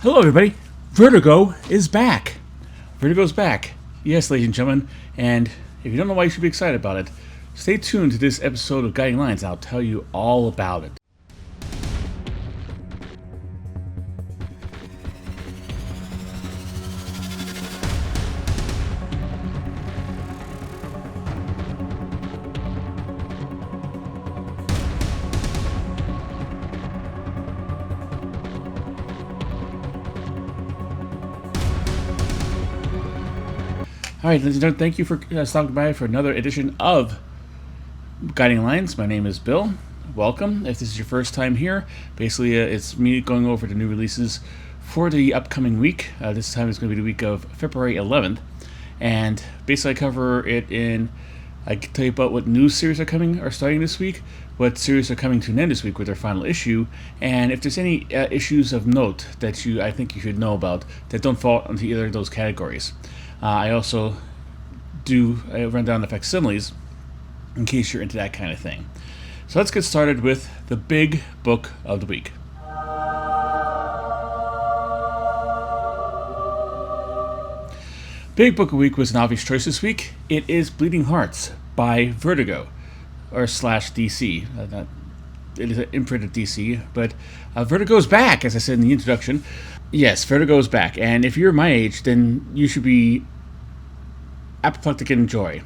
Hello, everybody. Vertigo is back. Vertigo's back. Yes, ladies and gentlemen. And if you don't know why you should be excited about it, stay tuned to this episode of Guiding Lines. I'll tell you all about it. All right, ladies and gentlemen, thank you for stopping by for another edition of Guiding Lines. My name is Bill. Welcome. If this is your first time here, basically it's me going over the new releases for the upcoming week. This time it's going to be the week of February 11th. And basically I cover it I can tell you about what new series are starting this week, what series are coming to an end this week with their final issue, and if there's any issues of note that I think you should know about that don't fall into either of those categories. I also run down the facsimiles in case you're into that kind of thing. So let's get started with the big book of the week. Big book of the week was an obvious choice this week. It is Bleeding Hearts by Vertigo, or /DC. It is an imprint of DC, but Vertigo's back, as I said in the introduction. Yes, Vertigo's back, and if you're my age, then you should be apoplectic in joy.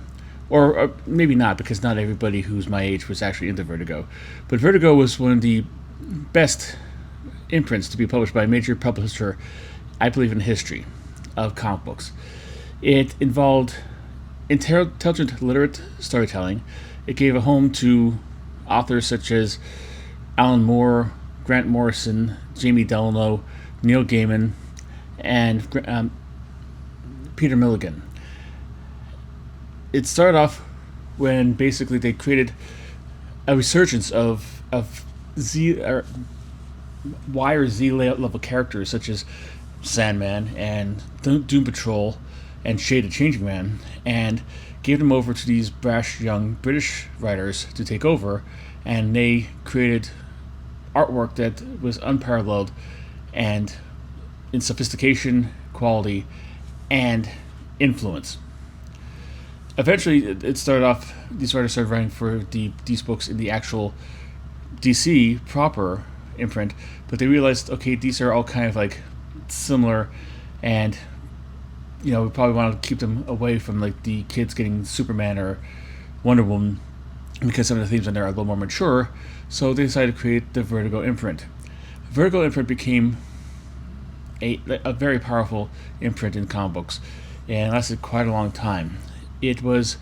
Or maybe not, because not everybody who's my age was actually into Vertigo. But Vertigo was one of the best imprints to be published by a major publisher, I believe, in history of comic books. It involved intelligent, literate storytelling. It gave a home to authors such as Alan Moore, Grant Morrison, Jamie Delano, Neil Gaiman, and Peter Milligan. It started off when basically they created a resurgence of Y or Z level characters such as Sandman and Doom Patrol and Shade the Changing Man, and gave them over to these brash young British writers to take over, and they created artwork that was unparalleled and in sophistication, quality, and influence. Eventually, it started off, these writers started writing for these books in the actual DC proper imprint, but they realized, okay, these are all kind of like similar, and we probably want to keep them away from like the kids getting Superman or Wonder Woman, because some of the themes in there are a little more mature, so they decided to create the Vertigo imprint. Vertigo imprint became a very powerful imprint in comic books, and lasted quite a long time. It was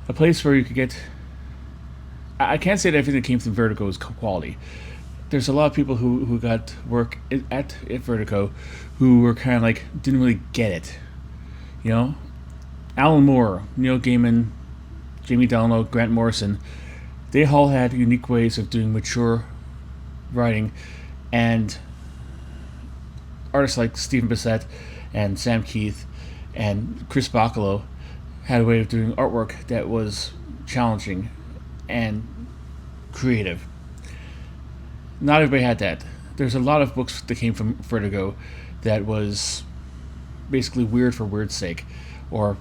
a place where you could get... I can't say that everything that came from Vertigo is quality. There's a lot of people who got work at Vertigo who were kind of like, didn't really get it. Alan Moore, Neil Gaiman, Jamie Delano, Grant Morrison, they all had unique ways of doing mature writing, and artists like Stephen Bissett and Sam Keith and Chris Bacalo had a way of doing artwork that was challenging and creative. Not everybody had that. There's a lot of books that came from Vertigo that was basically weird for weird's sake, or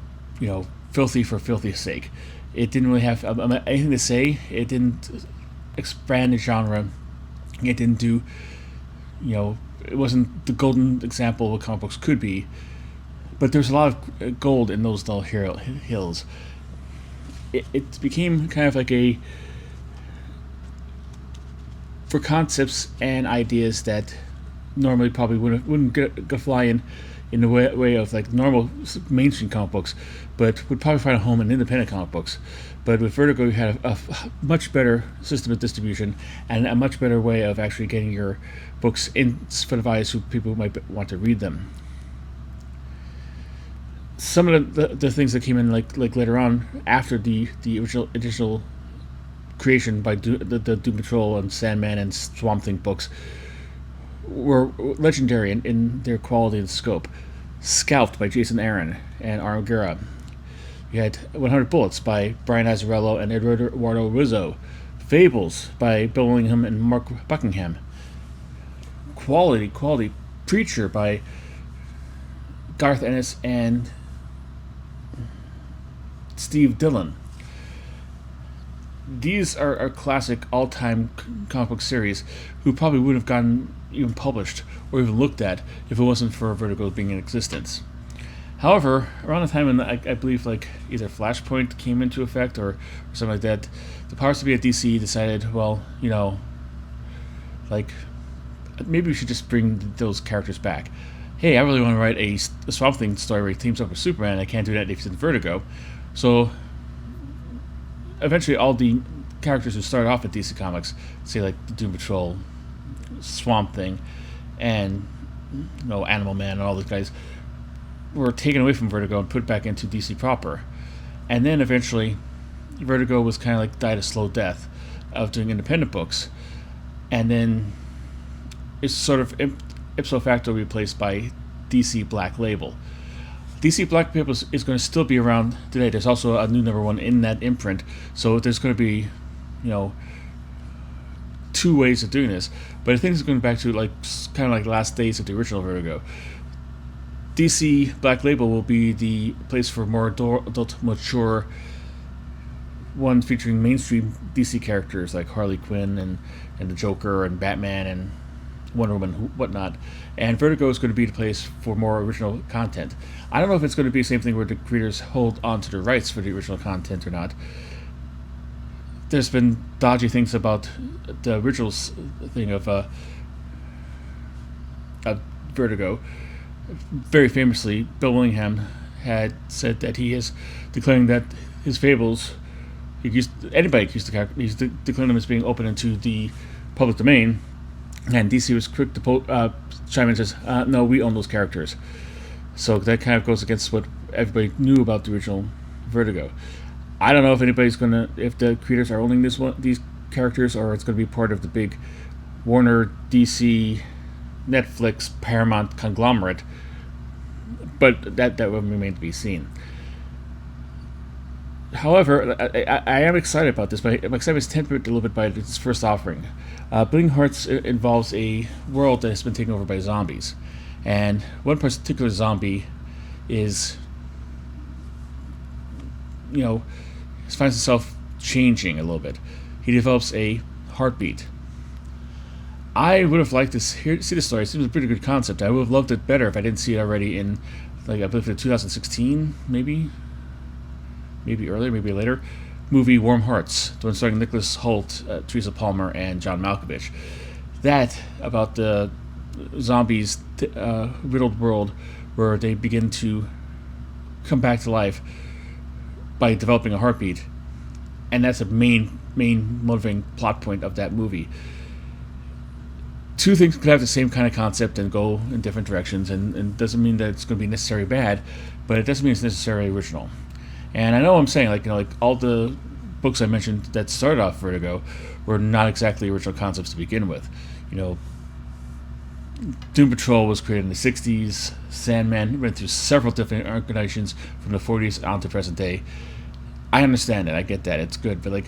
filthy for filthy's sake. It didn't really have anything to say. It didn't expand the genre. It didn't do, it wasn't the golden example of what comic books could be. But there's a lot of gold in those dull hills. It became kind of like for concepts and ideas that normally probably wouldn't go fly in the way of like normal mainstream comic books, but would probably find a home in independent comic books. But with Vertigo, you had a much better system of distribution and a much better way of actually getting your books in front of eyes who people might want to read them. Some of the things that came in like later on after the original creation by the Doom Patrol and Sandman and Swamp Thing books were legendary in their quality and scope. Scalped by Jason Aaron and Arno Guerra. You had 100 Bullets by Brian Azzarello and Eduardo Rizzo. Fables by Bill Willingham and Mark Buckingham. Quality Preacher by Garth Ennis and Steve Dillon. These are classic all-time comic book series who probably wouldn't have gotten even published or even looked at if it wasn't for Vertigo being in existence. However, around the time when I believe like either Flashpoint came into effect or something like that, the powers to be at DC decided, well, like maybe we should just bring those characters back. Hey, I really want to write a Swamp Thing story where he teams up with Superman. I can't do that if it's in Vertigo. So eventually all the characters who started off at DC Comics, say like the Doom Patrol, Swamp Thing, and Animal Man and all those guys, were taken away from Vertigo and put back into DC proper. And then eventually Vertigo was kind of like died a slow death of doing independent books. And then it's sort of ipso facto replaced by DC Black Label. DC Black Label is going to still be around today. There's also a new #1 in that imprint, so there's going to be, two ways of doing this. But I think it's going back to kind of like the last days of the original Vertigo. DC Black Label will be the place for more adult, mature one featuring mainstream DC characters like Harley Quinn and the Joker and Batman and Wonder Woman, whatnot. And Vertigo is going to be the place for more original content. I don't know if it's going to be the same thing where the creators hold on to the rights for the original content or not. There's been dodgy things about the original thing of Vertigo. Very famously, Bill Willingham had said that he is declaring that his fables, anybody accused the character, he's declaring them as being open into the public domain. And DC was quick to chime in and says, no, we own those characters. So that kind of goes against what everybody knew about the original Vertigo. I don't know if if the creators are owning these characters, or it's going to be part of the big Warner, DC, Netflix, Paramount conglomerate. But that will remain to be seen. However, I am excited about this, but my excitement is tempered a little bit by its first offering. Bleeding Hearts involves a world that has been taken over by zombies. And one particular zombie finds himself changing a little bit. He develops a heartbeat. I would have liked to see the story. It seems a pretty good concept. I would have loved it better if I didn't see it already in, I believe, 2016, maybe earlier, maybe later, movie Warm Hearts, the one starring Nicholas Hoult, Teresa Palmer, and John Malkovich. That, about the zombies' riddled world where they begin to come back to life by developing a heartbeat. And that's a main motivating plot point of that movie. Two things could have the same kind of concept and go in different directions, and doesn't mean that it's going to be necessarily bad, but it doesn't mean it's necessarily original. And I know what I'm saying, like all the books I mentioned that started off Vertigo were not exactly original concepts to begin with. Doom Patrol was created in the 60s. Sandman went through several different incarnations from the 40s on to present day. I understand it. I get that. It's good. But,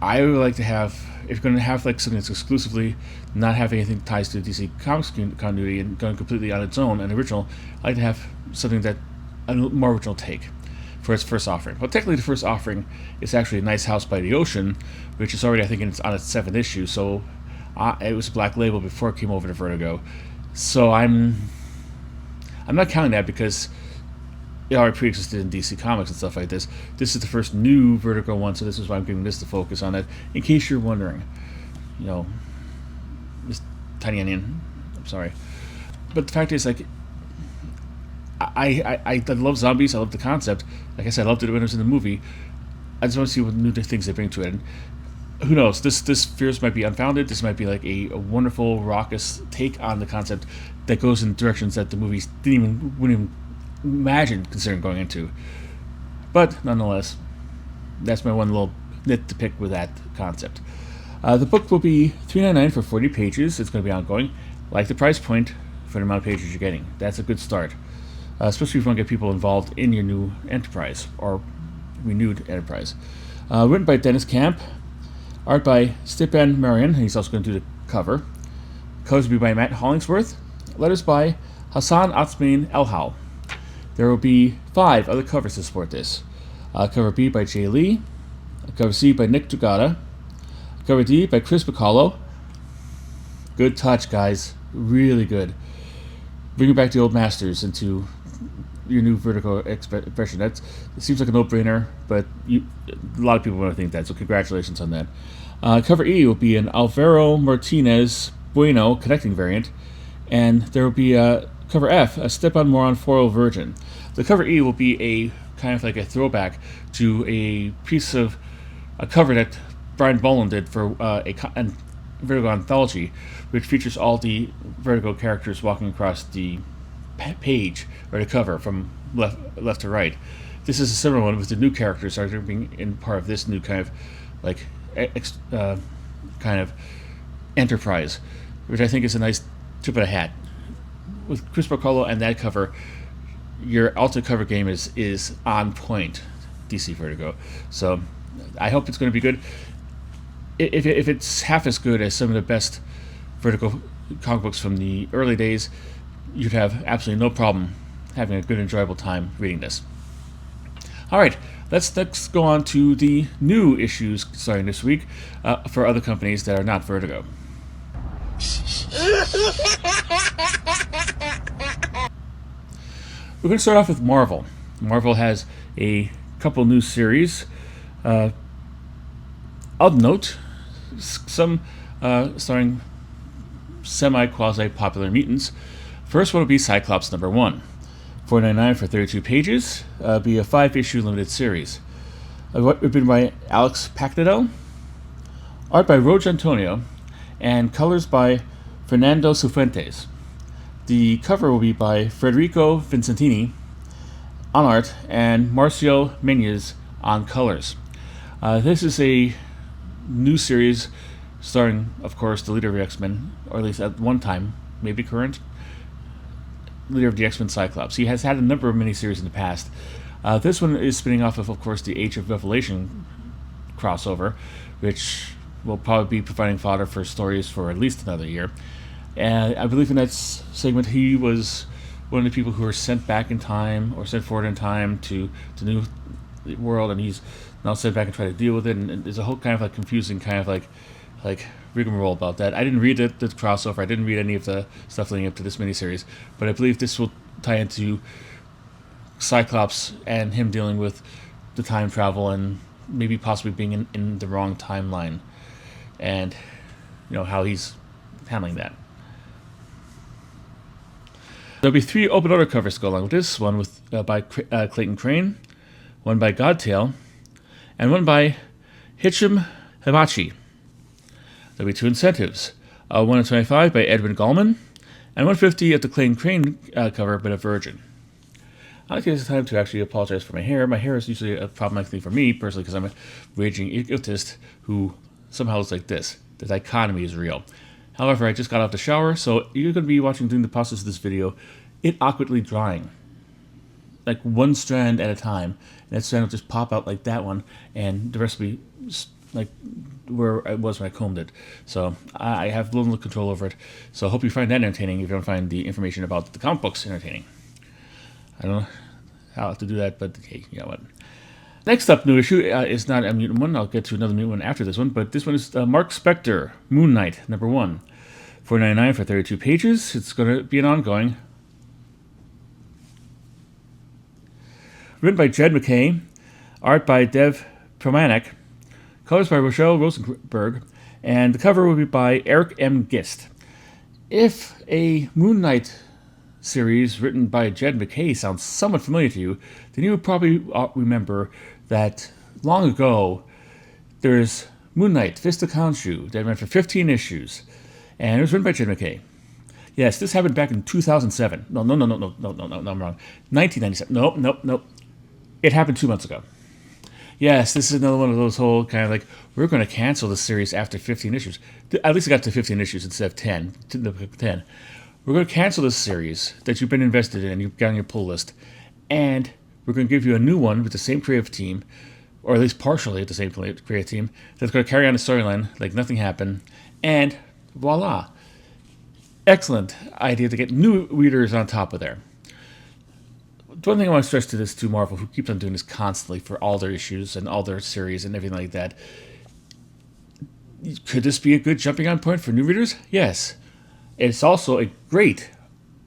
I would like to have, if you're going to have, something that's exclusively not have anything ties to DC Comics continuity and going completely on its own and original, I'd like to have something that a more original take for its first offering. Well, technically the first offering is actually A Nice House by the Ocean, which is already, I think, on its 7th issue, so it was a Black Label before it came over to Vertigo. So I'm not counting that because it already pre-existed in DC Comics and stuff like this. This is the first new Vertigo one, so this is why I'm giving this the focus on it, in case you're wondering. This Tiny Onion, I'm sorry. But the fact is, I love zombies. I love the concept. Like I said, I loved it when it was in the movie. I just want to see what new things they bring to it. And who knows? This fears might be unfounded. This might be like a wonderful, raucous take on the concept that goes in directions that the movies wouldn't even imagine considering going into. But nonetheless, that's my one little nit to pick with that concept. The book will be $3.99 for 40 pages. It's going to be ongoing. Like the price point for the amount of pages you're getting. That's a good start. Especially if you want to get people involved in your new enterprise, or renewed enterprise. Written by Dennis Camp, art by Stepan Marian, and he's also going to do the cover Colors will be by Matt Hollingsworth. Letters by Hassan Atsmain Elhal. There will be 5 other covers to support this. Cover B by Jay Lee. Cover C by Nick Dragata. Cover D by Chris Bacallo. Good touch, guys. Really good. Bringing back the old masters into your new Vertigo expression. It seems like a no-brainer, but a lot of people want to think that, so congratulations on that. Cover E will be an Alvaro Martinez Bueno connecting variant, and there will be cover F, a Stepan Moran foil virgin. The cover E will be a kind of like a throwback to a piece of a cover that Brian Boland did for a Vertigo anthology, which features all the Vertigo characters walking across the page or the cover from left to right. This is a similar one with the new characters are being in part of this new kind of like kind of enterprise, which I think is a nice tip of the hat. With Chris Bacallo and that cover, your alternate cover game is on point, DC Vertigo. So I hope it's going to be good. If it's half as good as some of the best Vertigo comic books from the early days, you'd have absolutely no problem having a good, enjoyable time reading this. All right, let's next go on to the new issues starting this week for other companies that are not Vertigo. We're going to start off with Marvel. Marvel has a couple new series. Of note, some starring semi-quasi-popular mutants. First one will be Cyclops number 1. $4.99 for 32 pages. Be a 5-issue limited series. Written by Alex Pacnadel. Art by Roge Antonio. And colors by Fernando Cifuentes. The cover will be by Federico Vincentini on art and Marcio Menyes on colors. This is a new series starring, of course, the leader of the X-Men, or at least at one time, maybe current, leader of the X-Men, Cyclops. He has had a number of miniseries in the past. This one is spinning off of course, the Age of Revelation crossover, which will probably be providing fodder for stories for at least another year. And I believe in that segment he was one of the people who were sent back in time, or sent forward in time to the new world, and he's now sent back and try to deal with it, and there's a whole kind of like confusing kind of like rigmarole about that. I didn't read the crossover, I didn't read any of the stuff leading up to this miniseries, but I believe this will tie into Cyclops and him dealing with the time travel and maybe possibly being in the wrong timeline, and how he's handling that. There'll be 3 open order covers to go along with this. One by Clayton Crane, one by Godtail, and one by Hicham Himachi. There'll be 2 incentives. 125 by Edwin Gallman, and 150 at the Clayton Crane cover, but a virgin. I'd like to take this time to actually apologize for my hair. My hair is usually a problematic thing for me, personally, because I'm a raging egotist who somehow looks like this. The dichotomy is real. However, I just got out the shower, so you're going to be watching during the process of this video, it awkwardly drying. Like one strand at a time. And that strand will just pop out like that one, and the rest will be like where I was when I combed it. So I have little control over it. So I hope you find that entertaining if you don't find the information about the comic books entertaining. I don't know how I'll have to do that, but hey, you know what. Next up, new issue is not a mutant one. I'll get to another mutant one after this one, but this one is Mark Spector, Moon Knight, number 1. $4.99 for 32 pages. It's going to be an ongoing. Written by Jed McKay, art by Dev Pramanik, colors by Rochelle Rosenberg, and the cover will be by Eric M. Gist. If a Moon Knight series written by Jed McKay sounds somewhat familiar to you, then you would probably remember that long ago there's Moon Knight, Fist of Khonshu, that ran for 15 issues, and it was written by Jed McKay. Yes, this happened back in 2007. No, I'm wrong. 1997. Nope. It happened 2 months ago. Yes, this is another one of those whole kind of like, we're going to cancel the series after 15 issues. At least it got to 15 issues instead of 10. We're going to cancel this series that you've been invested in, you've got on your pull list, and we're going to give you a new one with the same creative team, or at least partially the same creative team, that's going to carry on the storyline like nothing happened, and voila. Excellent idea to get new readers on top of there. The one thing I want to stress to this to Marvel, who keeps on doing this constantly for all their issues and all their series and everything like that, could this be a good jumping on point for new readers? Yes. It's also a great,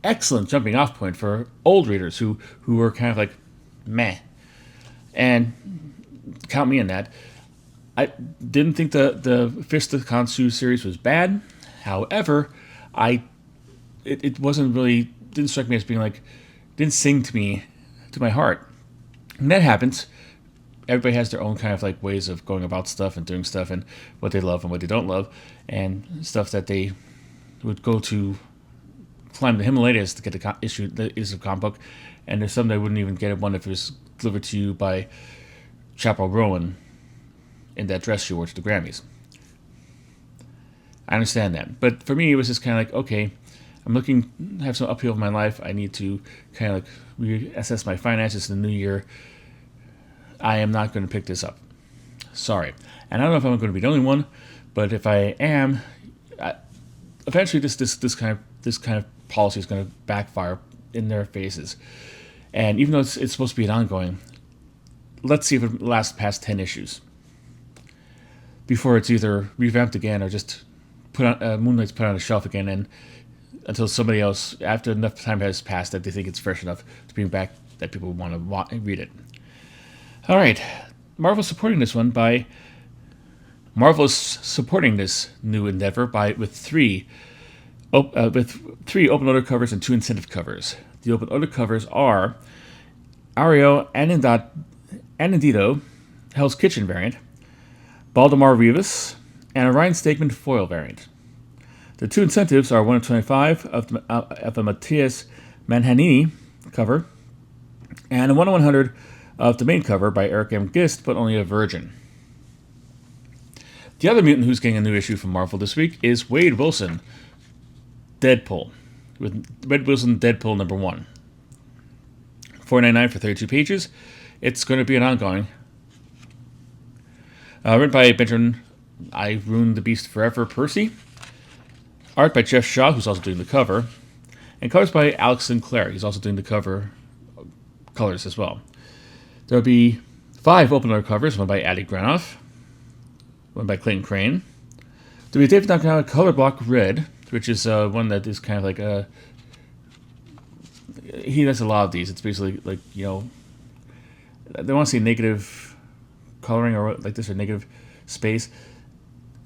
excellent jumping off point for old readers who were kind of like, meh. And count me in that. I didn't think the Fist of Khonshu series was bad. However, it wasn't really, didn't strike me as being like, didn't sing to me, to my heart. And that happens. Everybody has their own kind of like ways of going about stuff and doing stuff and what they love and what they don't love, and stuff that they would go to climb the Himalayas to get the issue of comic book, and there's some that wouldn't even get one if it was delivered to you by Chappell Rowan in that dress she wore to the Grammys. I understand that, but for me it was just kind of like, okay, I'm looking to have some upheaval in my life. I need to kind of like reassess my finances in the new year. I am not going to pick this up. Sorry. And I don't know if I'm going to be the only one, but if I am, eventually this kind of policy is going to backfire in their faces. And even though it's supposed to be an ongoing, let's see if it lasts past 10 issues before it's either revamped again or just Moonlight's put on a shelf again, and until somebody else, after enough time has passed that they think it's fresh enough to bring back that people want to read it. All right, Marvel's supporting this new endeavor with three open order covers and 2 incentive covers. The open order covers are Ario Anindito, Hell's Kitchen variant, Baldemar Rivas, and a Ryan Stegman foil variant. The 2 incentives are 1 of 25 of a Matthias Manhanini cover, and a 1 of 100 of the main cover by Eric M. Gist, but only a virgin. The other mutant who's getting a new issue from Marvel this week is Wade Wilson, Deadpool, with Wade Wilson Deadpool number 1. $4.99 for 32 pages. It's going to be an ongoing. Written by Benjamin I Ruined the Beast Forever Percy. Art by Jeff Shaw, who's also doing the cover. And colors by Alex Sinclair. He's also doing the cover colors as well. There'll be 5 open order covers, one by Addie Granoff, one by Clayton Crane. There'll be David Nakayama Color Block Red, which is one that is kind of like a... He does a lot of these. It's basically like, they want to say negative coloring or like this, or negative space.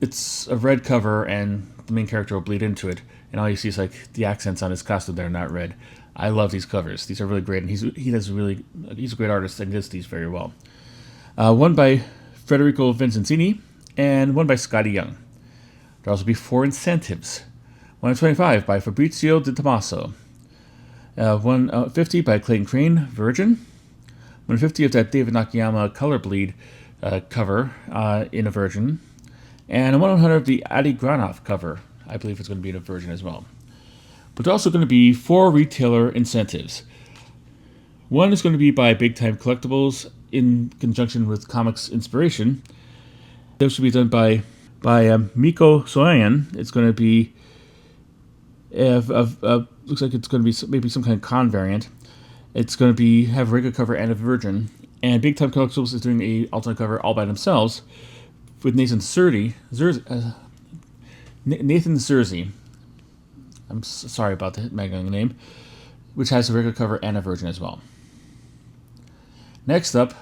It's a red cover, and the main character will bleed into it, and all you see is like the accents on his costume that are not red. I love these covers. These are really great, and he's a great artist and does these very well. One by Federico Vincenzini, and one by Scotty Young. There'll also be 4 incentives. 1 of 25 by Fabrizio De Tommaso. 150 by Clayton Crane, Virgin. 150 of that David Nakayama Color Bleed cover in a Virgin. And a 100 of the Adi Granoff cover. I believe it's going to be in a Virgin as well. But there's also going to be 4 retailer incentives. One is going to be by Big Time Collectibles in conjunction with Comics Inspiration. This should be done by Miko Soyan. It's going to be looks like it's going to be maybe some kind of con variant. It's going to have a regular cover and a Virgin. And Big Time Collectibles is doing a alternate cover all by themselves with Nathan Zersey. I'm sorry about the mega name, which has a regular cover and a Virgin as well. Next up,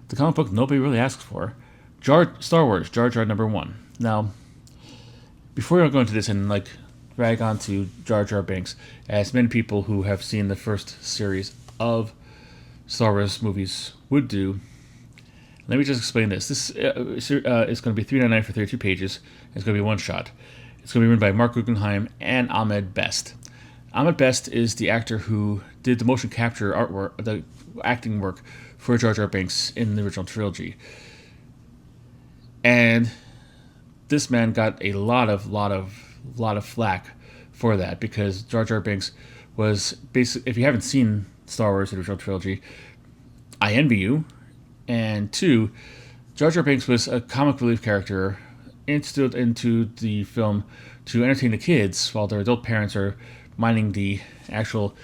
the comic book nobody really asks for, Star Wars, Jar Jar number 1. Now, before I go into this and drag on to Jar Jar Binks, as many people who have seen the first series of Star Wars movies would do, let me just explain this. This is going to be $3.99 for 32 pages. It's going to be one shot. It's going to be written by Mark Guggenheim and Ahmed Best. Ahmed Best is the actor who did the motion capture artwork, the acting work for Jar Jar Binks in the original trilogy. And this man got a lot of flack for that, because Jar Jar Binks was basically, if you haven't seen Star Wars, the original trilogy, I envy you. And 2, Jar Jar Binks was a comic relief character instilled into the film to entertain the kids while their adult parents are minding the actual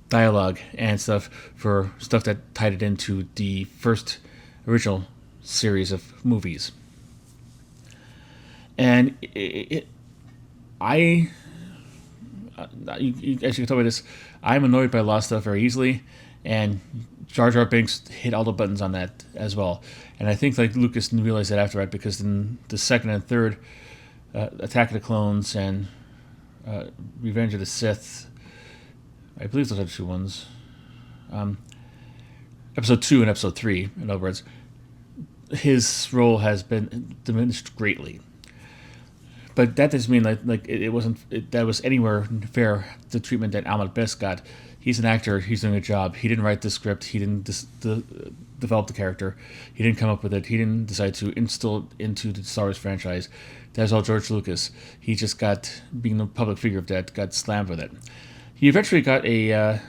dialogue and stuff for stuff that tied it into the first original series of movies. And as you can tell by this, I'm annoyed by a lot of stuff very easily, and Jar Jar Binks hit all the buttons on that as well. And I think like Lucas didn't realize that after that, because in the second and third Attack of the Clones and Revenge of the Sith, I believe those are the two ones. Episode 2 and Episode 3, in other words, his role has been diminished greatly. But that doesn't mean that was anywhere fair the treatment that Ahmed Best got. He's an actor. He's doing a job. He didn't write the script. He didn't develop the character. He didn't come up with it. He didn't decide to instill it into the Star Wars franchise. That's all George Lucas. He just got, being the public figure of that, got slammed with it. He eventually got a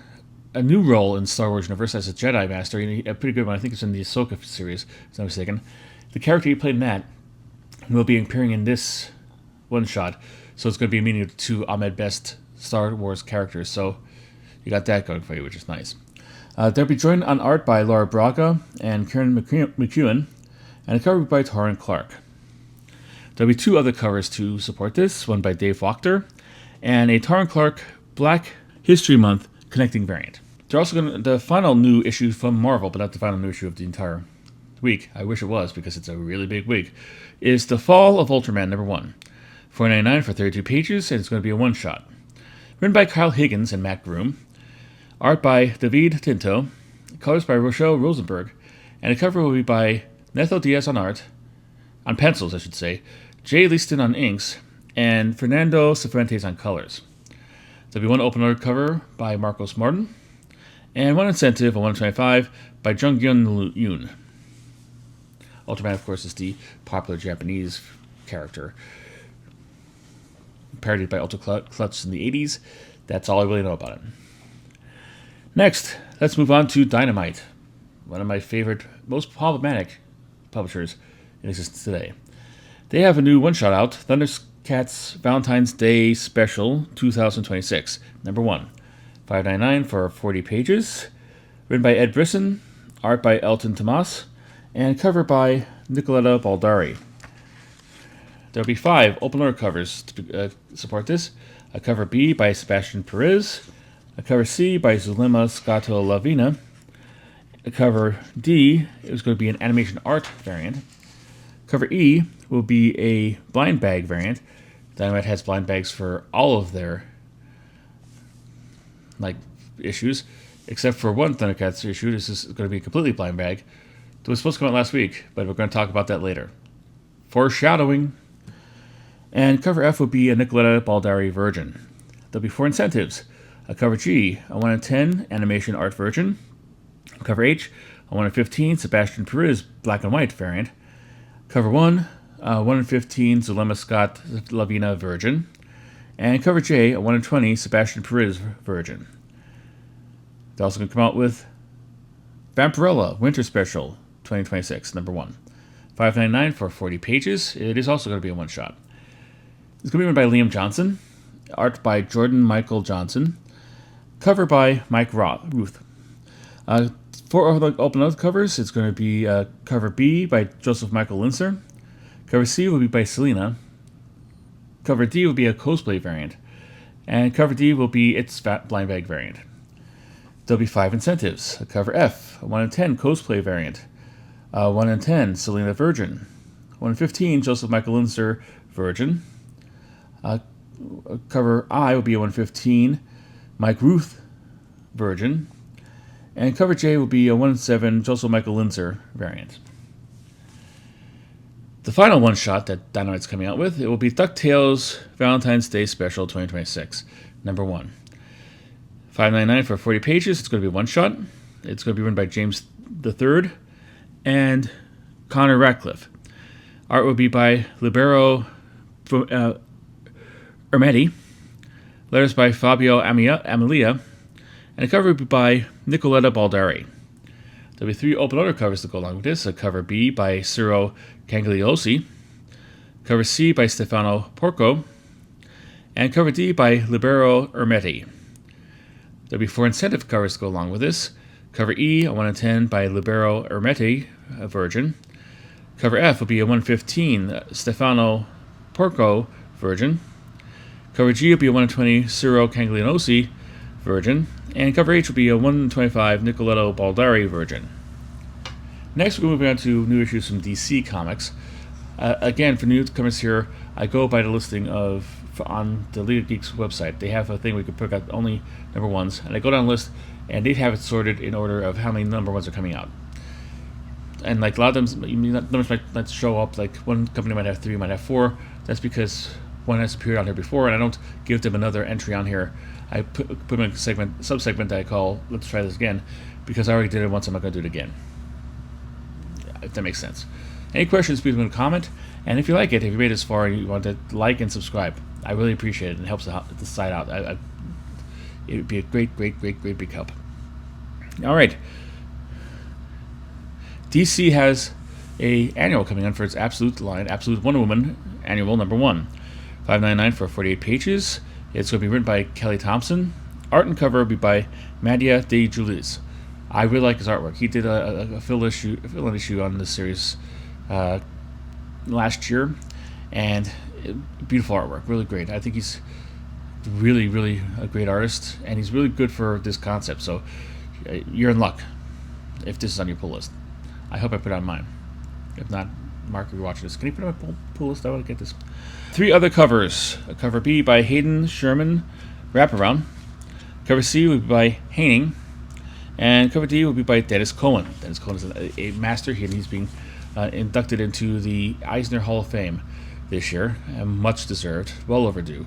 new role in Star Wars universe as a Jedi Master, and a pretty good one. I think it's in the Ahsoka series, if I'm not mistaken. The character he played in that will be appearing in this one shot, so it's going to be meaning to Ahmed Best Star Wars characters. So you got that going for you, which is nice. They'll be joined on art by Laura Braga and Kieran McEwen, and a cover by Torrin Clark. There'll be two other covers to support this, one by Dave Wachter, and a Torrin Clark Black History Month connecting variant. They're also going to, the final new issue from Marvel, but not the final new issue of the entire week, I wish it was, because it's a really big week, is The Fall of Ultraman #1. $4.99 for 32 pages, and it's going to be a one-shot. Written by Kyle Higgins and Matt Groom. Art by David Tinto. Colors by Rochelle Rosenberg. And the cover will be by Netho Diaz on art, on pencils, I should say, Jay Leaston on inks, and Fernando Cifuentes on colors. There'll be one open order cover by Marcos Martin, and one incentive on 125 by Jung Yun Yoon. Ultraman, of course, is the popular Japanese character, parodied by Ultra Klutz in the 80s. That's all I really know about it. Next, let's move on to Dynamite, one of my favorite, most problematic publishers in existence today. They have a new one-shot out, Thundercats Valentine's Day Special 2026, #1. $5.99 for 40 pages. Written by Ed Brisson, art by Elton Tomas, and cover by Nicoletta Baldari. There'll be 5 open order covers to support this. A cover B by Sebastian Perez, a cover C by Zulema Scotto Lavina, a cover D is going to be an animation art variant. Cover E will be a blind bag variant. Dynamite has blind bags for all of their issues, except for one Thundercats issue. This is going to be a completely blind bag. It was supposed to come out last week, but we're going to talk about that later. Foreshadowing. And cover F will be a Nicoletta Baldari Virgin. There'll be 4 incentives. A cover G, a 1 in 10 animation art Virgin. Cover H, a 1 in 15 Sebastian Perez black and white variant. Cover 1, a 1 in 15 Zulema Scott Lavina Virgin. And cover J, a 1 in 20 Sebastian Perez Virgin. They're also going to come out with Vampirella Winter Special 2026, #1. $5.99 for 40 pages. It is also going to be a one-shot. It's going to be written by Liam Johnson, art by Jordan Michael Johnson, cover by Mike Ruth. 4 other open out covers. It's going to be cover B by Joseph Michael Linser, cover C will be by Selena, cover D will be a cosplay variant, and cover D will be its blind bag variant. There'll be 5 incentives. A cover F, a 1 in 10 cosplay variant, 1 in 10 Selena Virgin, 1 in 15 Joseph Michael Linser Virgin. Cover I will be a 1 in 15 Mike Ruth Virgin, and cover J will be a 1 in 7 Joseph Michael Linser variant. The final one shot that Dynamite's coming out with, it will be DuckTales Valentine's Day Special 2026, #1. $5.99 for 40 pages. It's going to be one shot. It's going to be written by James III and Connor Ratcliffe. Art will be by Libero Ermetti. Letters by Fabio Amelia. And a cover will be by Nicoletta Baldari. There'll be 3 open order covers to go along with this. A cover B by Ciro Cangliosi. Cover C by Stefano Porco. And cover D by Libero Ermetti. There'll be 4 incentive covers to go along with this. Cover E, a 1 in 10 by Libero Ermetti, a Virgin. Cover F will be a 115 Stefano Porco, Virgin. Cover G will be a 1 in 20 Ciro Caglianosi, Virgin. And cover H will be a 1 in 25 Nicoletto Baldari, Virgin. Next, we're moving on to new issues from DC Comics. Again, for newcomers here, I go by the listing on the League of Geeks website. They have a thing where you can pick out only number ones, and I go down the list, and they have it sorted in order of how many number ones are coming out. And like a lot of them, numbers might show up. Like one company might have 3, might have 4. That's because one has appeared on here before, and I don't give them another entry on here. I put them in a sub-segment that I call "Let's try this again," because I already did it once. I'm not going to do it again. If that makes sense. Any questions, please leave a comment. And if you like it, if you made it this far and you want to like and subscribe, I really appreciate it. It helps the site out. It would be a great big help. All right. DC has a annual coming on for its Absolute line, Absolute Wonder Woman annual number 1, $5.99 for 48 pages. It's going to be written by Kelly Thompson. Art and cover will be by Mattia De Julis. I really like his artwork. He did a fill-in issue on this series last year, and beautiful artwork, really great. I think he's really a great artist, and he's really good for this concept. So you're in luck if this is on your pull list. I hope I put it on mine. If not, Mark, if you're watching this, can you put it on my pull list? I want to get this. 3 other covers. Cover B by Hayden Sherman Wraparound. Cover C will be by Haining. And cover D will be by Dennis Cohen. Dennis Cohen is a master here, and he's being inducted into the Eisner Hall of Fame this year, and much deserved, well overdue.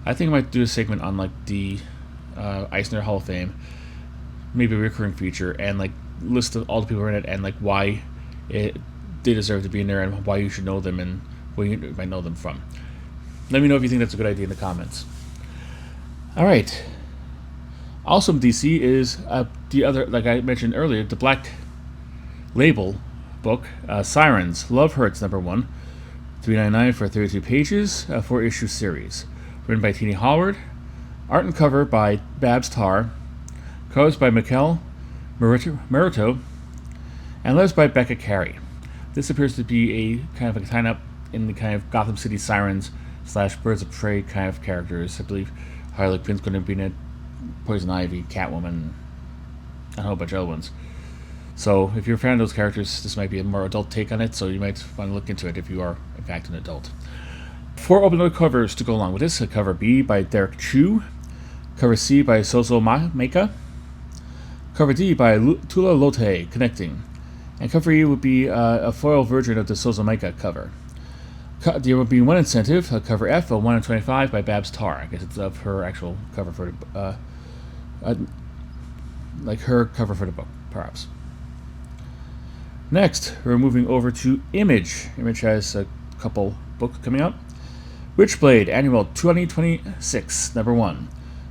I think I might do a segment on like the Eisner Hall of Fame, maybe a recurring feature, and like list of all the people who are in it, and like why they deserve to be in there, and why you should know them, and where you might know them from. Let me know if you think that's a good idea in the comments. All right. Also, DC is the other, like I mentioned earlier, the Black Label book, Sirens, Love Hurts number 1, $3.99 for 32 pages, 4-issue series. Written by Tini Howard, art and cover by Babs Tarr, colors by Mikel Merito, and letters by Becca Carey. This appears to be a kind of a tie-up in the kind of Gotham City Sirens / Birds of Prey kind of characters. I believe Harley Quinn's going to be in it, Poison Ivy, Catwoman, and a whole bunch of other ones. So if you're a fan of those characters, this might be a more adult take on it, so you might want to look into it if you are, in fact, an adult. 4 open covers to go along with this. Cover B by Derek Chu. Cover C by Soso Meka. Cover D by Tula Lote, Connecting. And cover E would be a foil version of the Soso Meka cover. There will be 1 incentive, cover F, a 1 in 25 by Babs Tarr. I guess it's of her actual cover for the like her cover for the book, perhaps. Next, we're moving over to Image. Image has a couple books coming out. Witchblade, Annual 2026, number 1,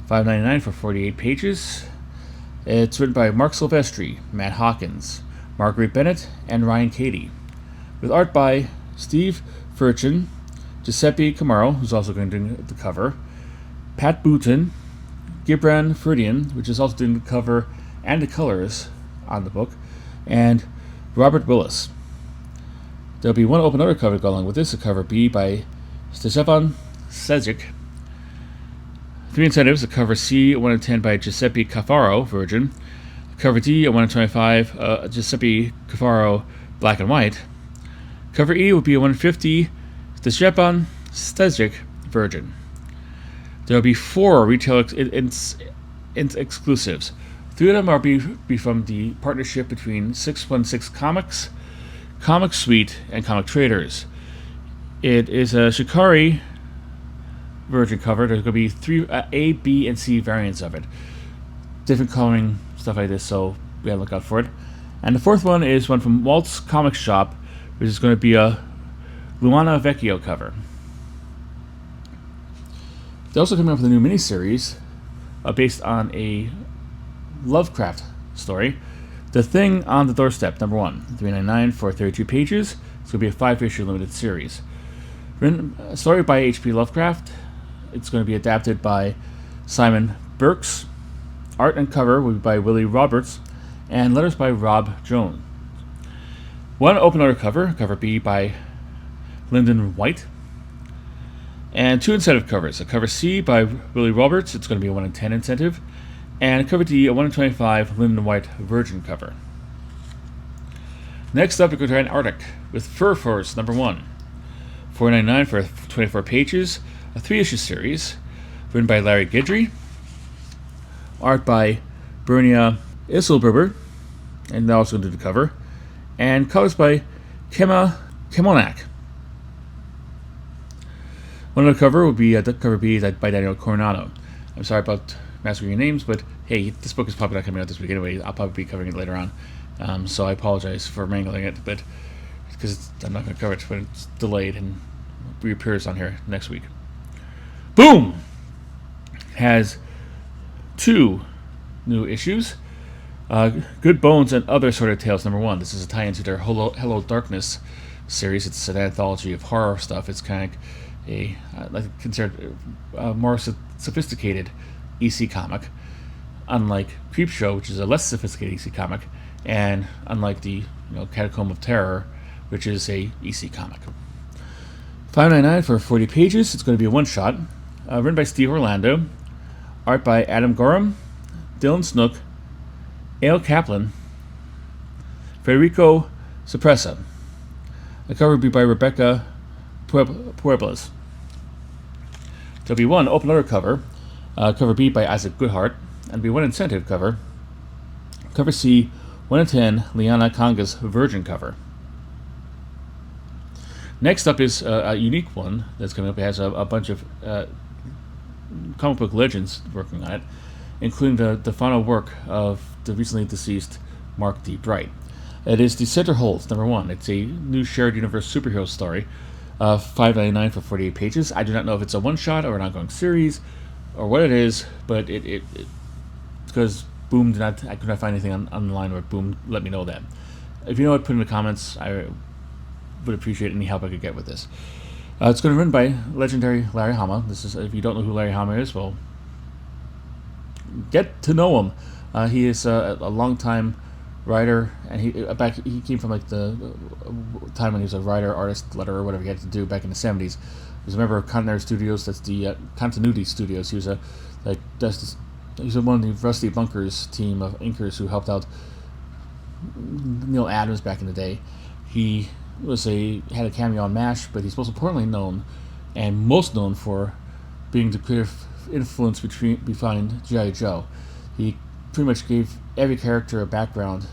$5.99 for 48 pages. It's written by Mark Silvestri, Matt Hawkins, Marguerite Bennett, and Ryan Cady, with art by Steve Furchin, Giuseppe Camaro, who's also going to do the cover, Pat Booton, Gibran Ferdian, which is also doing the cover and the colors on the book, and Robert Willis. There'll be 1 open order cover to go along with this, a cover B by Stefan Sejic. 3 incentives, a cover C, a 1 in 10 by Giuseppe Cafaro, Virgin. A cover D, a 1 in 25, Giuseppe Cafaro, Black and White. Cover E will be a 150 Stefan Sejic, Virgin. There will be 4 retail exclusives. 3 of them are be from the partnership between 616 Comics, Comic Suite, and Comic Traders. It is a Shikari Virgin cover. There's going to be 3 A, B, and C variants of it. Different coloring, stuff like this, so we gotta look out for it. And the 4th one is one from Walt's Comic Shop, which is going to be a Luana Vecchio cover. They're also coming up with a new miniseries based on a Lovecraft story, The Thing on the Doorstep, number 1, $3.99 for 32 pages. It's going to be a 5-issue limited series. Written, a story by H.P. Lovecraft, It's going to be adapted by Simon Burks. Art and cover will be by Willie Roberts, and letters by Rob Jones. One open letter cover, cover B by Lyndon White, and two incentive covers. A cover C by Willie Roberts, it's going to be a 1 in 10 incentive, and cover D, a 1 in 25 Lyndon White Virgin cover. Next up, we go to Antarctic with Fur Force number 1. $4.99 for 24 pages, a 3-issue series, written by Larry Guidry, art by Bernia Isselberber, and they're also going to do the cover, and colors by Kemonak. One of the cover will be the cover B by Daniel Coronado. I'm sorry about massacring your names, but hey, this book is probably not coming out this week anyway. I'll probably be covering it later on, so I apologize for mangling it, but because I'm not going to cover it when it's delayed and reappears on here next week. Boom! Has 2 new issues. Good Bones and Other Sordid Tales number 1. This is a tie-in to their Hello Darkness series. It's an anthology of horror stuff. It's kind of considered a more sophisticated EC comic, unlike Creepshow, which is a less sophisticated EC comic, and unlike the Catacomb of Terror, which is a EC comic. $5.99 for 40 pages. It's going to be a one-shot, written by Steve Orlando, art by Adam Gorham, Dylan Snook, Ale Kaplan, Federico Cipressa. The cover will be by Rebecca Pueblas. There'll be one open letter cover, cover B by Isaac Goodhart, and be one incentive cover, cover C, 1 in 10 Liana Kanga's Virgin cover. Next up is a unique one that's coming up. It has a bunch of comic book legends working on it, including the final work of the recently deceased Mark D. Bright. It is The Center Holds, number 1. It's a new shared universe superhero story, $5.99 for 48 pages. I do not know if it's a one-shot or an ongoing series or what it is, but it because Boom I could not find anything online where Boom let me know that. If you know it, put in the comments. I would appreciate any help I could get with this. It's going to be written by legendary Larry Hama. This is, if you don't know who Larry Hama is, well, get to know him. He is a long-time writer, and he came from like the time when he was a writer, artist, letterer, whatever he had to do back in the 70s. He was a member of Continuity Studios. That's the Continuity Studios. He was one of the Rusty Bunker's team of inkers who helped out Neil Adams back in the day. He had a cameo on MASH, but he's most importantly known, and most known for being the creative influence behind G.I. Joe. He pretty much gave every character a background,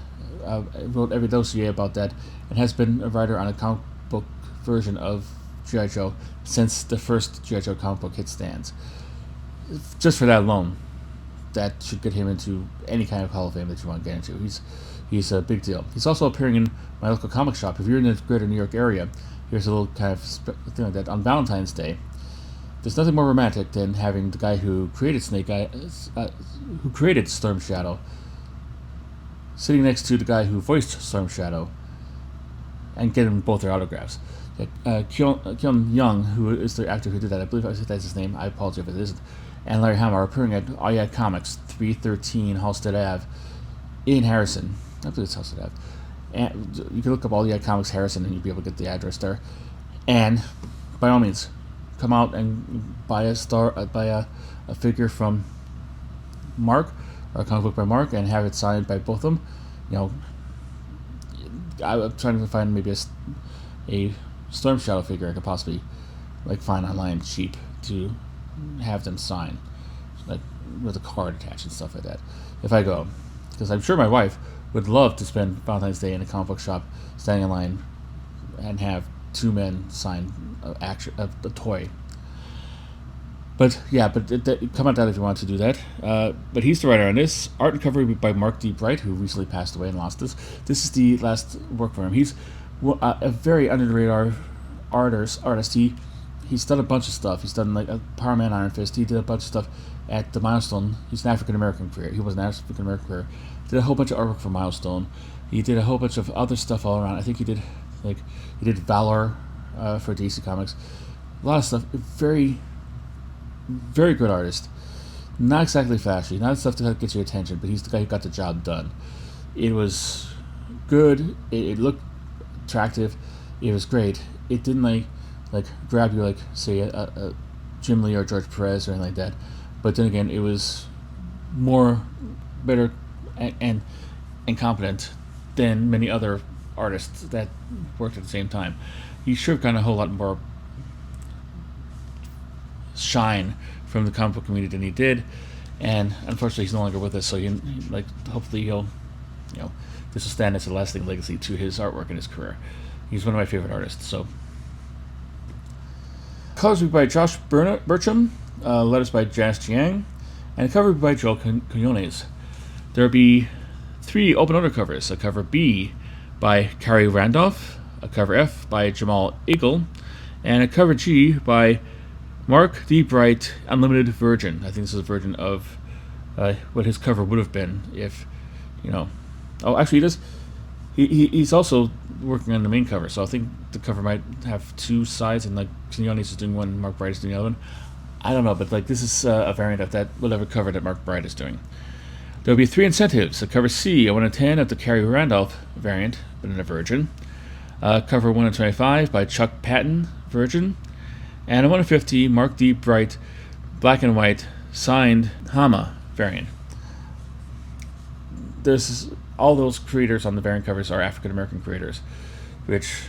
wrote every dossier about that, and has been a writer on a comic book version of G.I. Joe since the first G.I. Joe comic book hit stands. Just for that alone, that should get him into any kind of Hall of Fame that you want to get into. He's a big deal. He's also appearing in my local comic shop. If you're in the greater New York area, here's a little kind of thing like that. On Valentine's Day, there's nothing more romantic than having the guy who created who created Storm Shadow, sitting next to the guy who voiced Storm Shadow, and getting both their autographs. Kyun Young, who is the actor who did that, I believe that's his name. I apologize if it isn't. And Larry Hama are appearing at Ayat Comics, 313 Halstead Ave in Harrison. I believe it's Halstead Ave. And you can look up Ayat Comics Harrison, and you'll be able to get the address there. And by all means, come out and buy a figure from Mark, or a comic book by Mark, and have it signed by both of them. I'm trying to find maybe a Storm Shadow figure I could possibly find online cheap to have them sign, with a card attached and stuff like that, if I go, because I'm sure my wife would love to spend Valentine's Day in a comic book shop, standing in line, and have two men sign a toy. But yeah, come on down if you want to do that. But he's the writer on this. Art and cover by Mark D. Bright, who recently passed away and lost us. This is the last work for him. He's a very under the radar artist. He's done a bunch of stuff. He's done a Power Man, Iron Fist. He did a bunch of stuff at the Milestone. He's an African American career. He was an African American career. Did a whole bunch of artwork for Milestone. He did a whole bunch of other stuff all around. I think he did Valor for DC Comics. A lot of stuff. Very very good artist. Not exactly flashy, not stuff that gets your attention, but he's the guy who got the job done. It was good. It looked attractive. It was great. It didn't like grab you like say a Jim Lee or George Perez or anything like that. But then again, it was more better and competent than many other artists that worked at the same time. He should have gotten a whole lot more shine from the comic book community than he did, and unfortunately he's no longer with us. So hopefully he'll, this will stand as a lasting legacy to his artwork and his career. He's one of my favorite artists. So, colors will be by Josh Burcham, letters by Janice Jiang, and a cover by Joel Quinones. There will be 3 open order covers: a cover B by Carrie Randolph, a cover F by Jamal Eagle, and a cover G by Mark D. Bright, Unlimited Virgin. I think this is a version of what his cover would have been if, Oh, actually, he does. He's also working on the main cover, so I think the cover might have 2 sides, and Quinones is doing one, Mark Bright is doing the other one. I don't know, but this is a variant of that whatever cover that Mark Bright is doing. There will be 3 incentives: a cover C, a 1 in 10 of the Carrie Randolph variant, but in a Virgin. Cover 1 in 25 by Chuck Patton, Virgin. And a 1 in 50 Mark D. Bright, black and white, signed Hama variant. There's all those creators on the variant covers are African American creators, which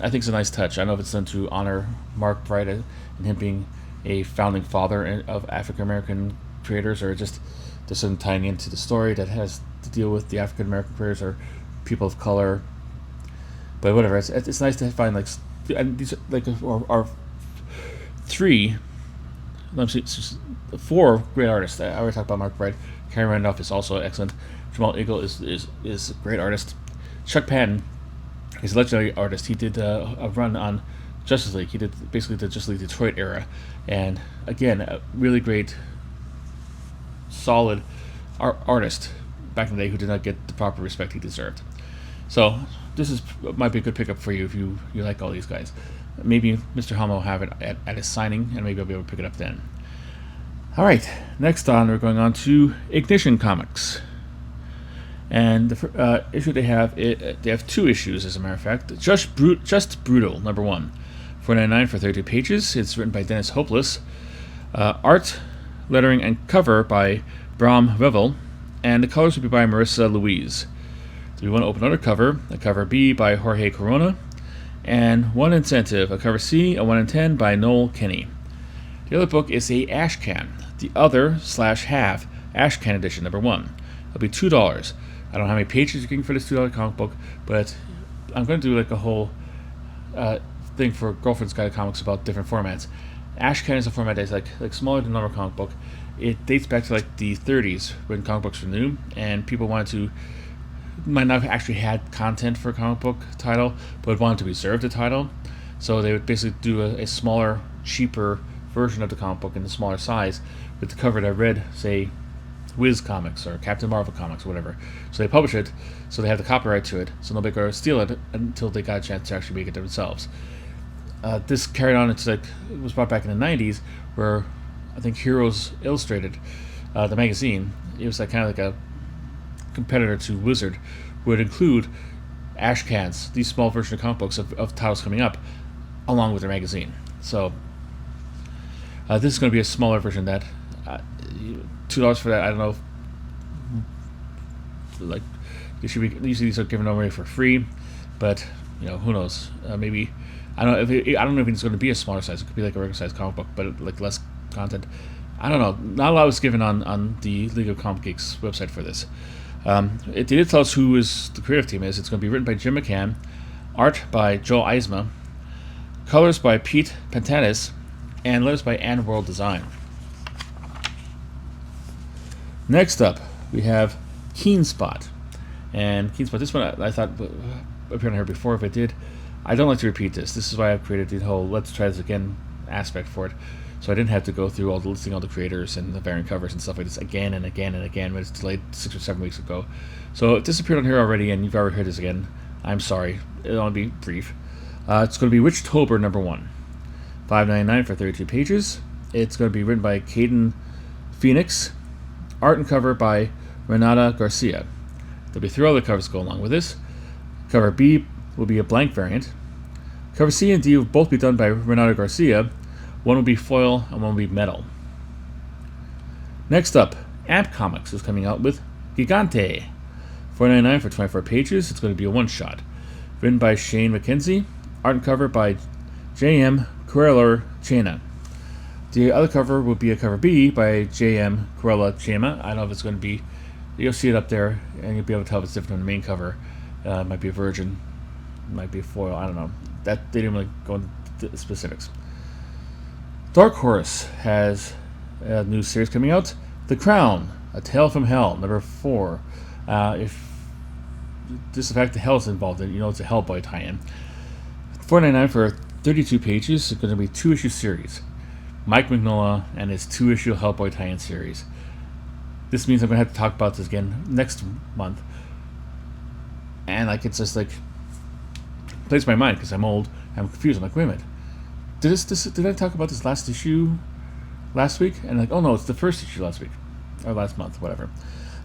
I think is a nice touch. I don't know if it's done to honor Mark Bright and him being a founding father of African American creators, or just there's something tying into the story that has to deal with the African American creators or people of color. But whatever, it's nice to find and these are 4 great artists. I already talked about Mark Bright. Carrie Randolph is also excellent. Jamal Eagle is a great artist. Chuck Patton is a legendary artist. He did a run on Justice League. He did basically the Justice League Detroit era, and again, a really great, solid artist back in the day who did not get the proper respect he deserved. So this might be a good pickup for you if you like all these guys. Maybe Mr. Hama will have it at his signing, and maybe I'll be able to pick it up then. All right, next on, we're going on to Ignition Comics. And the issue they have 2 issues, as a matter of fact. Just Brutal, number 1. $4.99 for 32 pages. It's written by Dennis Hopeless. Art, lettering, and cover by Bram Revel. And the colors will be by Marissa Louise. There'll be 1 open order cover, a cover B by Jorge Corona, and 1 incentive, a cover C, a 1 in 10 by Noel Kenny. The other book is a Ashcan, the other/half Ashcan edition, number 1. It'll be $2. I don't know how many pages you're getting for this $2 comic book, but I'm going to do a whole thing for Girlfriend's Guide to Comics about different formats. Ashcan is a format that's like smaller than a normal comic book. It dates back to the 30s when comic books were new, and people might not have actually had content for a comic book title, but wanted to reserve the title. So they would basically do a smaller, cheaper version of the comic book in a smaller size with the cover that read, say, Wiz Comics or Captain Marvel Comics or whatever. So they publish it, so they have the copyright to it, so nobody could steal it until they got a chance to actually make it themselves. This carried on into it was brought back in the 90s, where I think Heroes Illustrated, the magazine, it was kind of like a competitor to Wizard, would include Ashcans, these small version of comic books of titles coming up, along with their magazine. So this is going to be a smaller version of that. $2 for that. I don't know if, they should be, usually these are given away for free, but who knows? Maybe I don't know if it's going to be a smaller size. It could be like a regular size comic book, but less content. I don't know. Not a lot was given on the League of Comic Geeks website for this. It did tell us who the creative team is. It's going to be written by Jim McCann, art by Joel Eisma, colors by Pete Pantanis, and letters by Ann World Design. Next up, we have Keen Spot. And Keen Spot, this one I thought appeared on here before. If it did, I don't like to repeat this. This is why I've created the whole let's try this again aspect for it. So I didn't have to go through listing all the creators and the variant covers and stuff like this again and again and again when it's delayed 6 or 7 weeks ago. So if this appeared on here already and you've already heard this again, I'm sorry. It'll only be brief. It's going to be Witchtober number 1. $5.99 for 32 pages. It's going to be written by Caden Phoenix. Art and cover by Renata Garcia. There'll be 3 other covers to go along with this. Cover B will be a blank variant. Cover C and D will both be done by Renata Garcia. One will be foil and one will be metal. Next up, Amp Comics is coming out with Gigante. $4.99 for 24 pages. It's going to be a one-shot. Written by Shane McKenzie. Art and cover by J.M. Corella Chena. The other cover will be a cover B by J.M. Corella Chena. I don't know if it's going to be... You'll see it up there, and you'll be able to tell if it's different from the main cover. It might be a virgin. It might be a foil. I don't know. That they didn't really go into the specifics. Dark Horse has a new series coming out. The Crown, A Tale from Hell, number 4. If this is the fact that Hell is involved in it, you know it's a Hellboy tie-in. $4.99 for 32 pages. It's going to be a 2-issue series. Mike Mignola and his 2-issue Hellboy tie-in series. This means I'm going to have to talk about this again next month. And like it's just like plays my mind because I'm old. I'm confused. I'm like, wait a minute. Did I talk about this last issue last week? And like, oh no, it's the first issue last week or last month, whatever.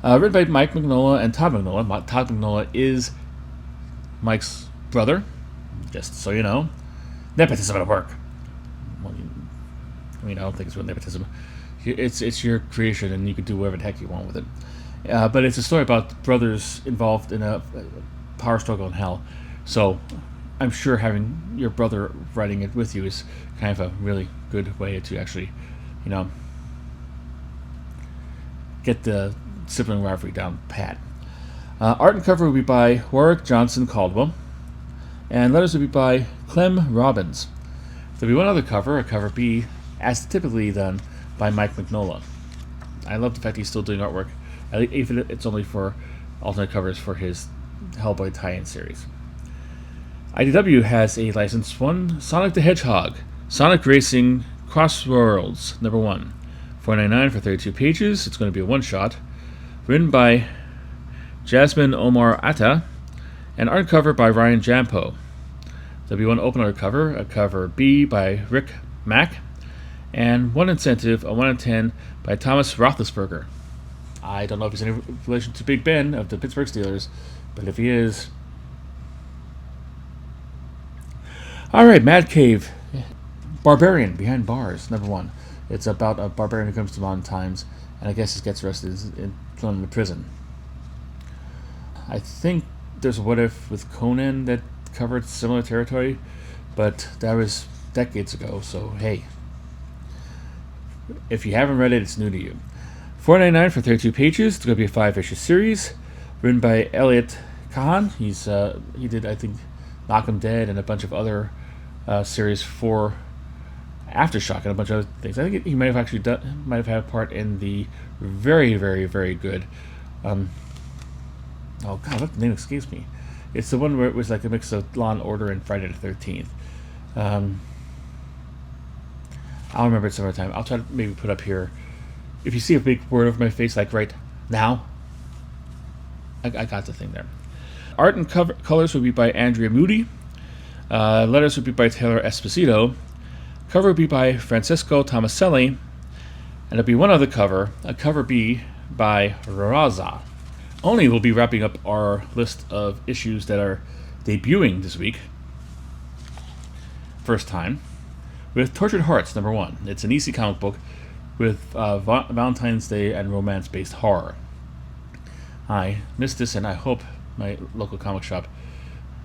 Written by Mike Mignola and Todd Mignola. Todd Mignola is Mike's brother, just so you know. Nepotism at work. Well, I mean, I don't think it's real nepotism. It's your creation, and you can do whatever the heck you want with it. But it's a story about brothers involved in a power struggle in hell. So I'm sure having your brother writing it with you is kind of a really good way to actually, you know, get the sibling rivalry down pat. Art and cover will be by Warwick Johnson Caldwell, and letters will be by Clem Robbins. There'll be one other cover, a cover B, as typically done by Mike Mignola. I love the fact he's still doing artwork, even if it's only for alternate covers for his Hellboy tie-in series. IDW has a licensed one, Sonic the Hedgehog, Sonic Racing Crossworlds, number 1. $4.99 for 32 pages. It's going to be a one-shot. Written by Jasmine Omar Atta, and art cover by Ryan Jampo. There'll be one opener cover, a cover B by Rick Mack, and one incentive, a 1 in 10 by Thomas Roethlisberger. I don't know if he's in relation to Big Ben of the Pittsburgh Steelers, but if he is... Alright, Mad Cave, Barbarian Behind Bars, number 1. It's about a barbarian who comes to modern times, and I guess he gets arrested and thrown into prison. I think there's a What If with Conan that covered similar territory, but that was decades ago, so hey. If you haven't read it, it's new to you. $4.99 for 32 pages. It's going to be a 5-issue series, written by Elliot Kahan. He did, I think, Knock 'Em Dead and a bunch of other series for Aftershock and a bunch of other things. I think he might have had a part in the very, very, very good. Oh God, what the name escapes me. It's the one where it was like a mix of Law and Order and Friday the 13th. I'll remember it some other time. I'll try to maybe put up here. If you see a big word over my face, like right now, I got the thing there. Art and colors will be by Andrea Moody. Letters will be by Taylor Esposito. Cover will be by Francesco Tomaselli. And there'll be one other cover, a cover B by Raza. Only will be wrapping up our list of issues that are debuting this week. First time. With Tortured Hearts, number 1. It's an EC comic book with Valentine's Day and romance-based horror. I missed this, and I hope my local comic shop...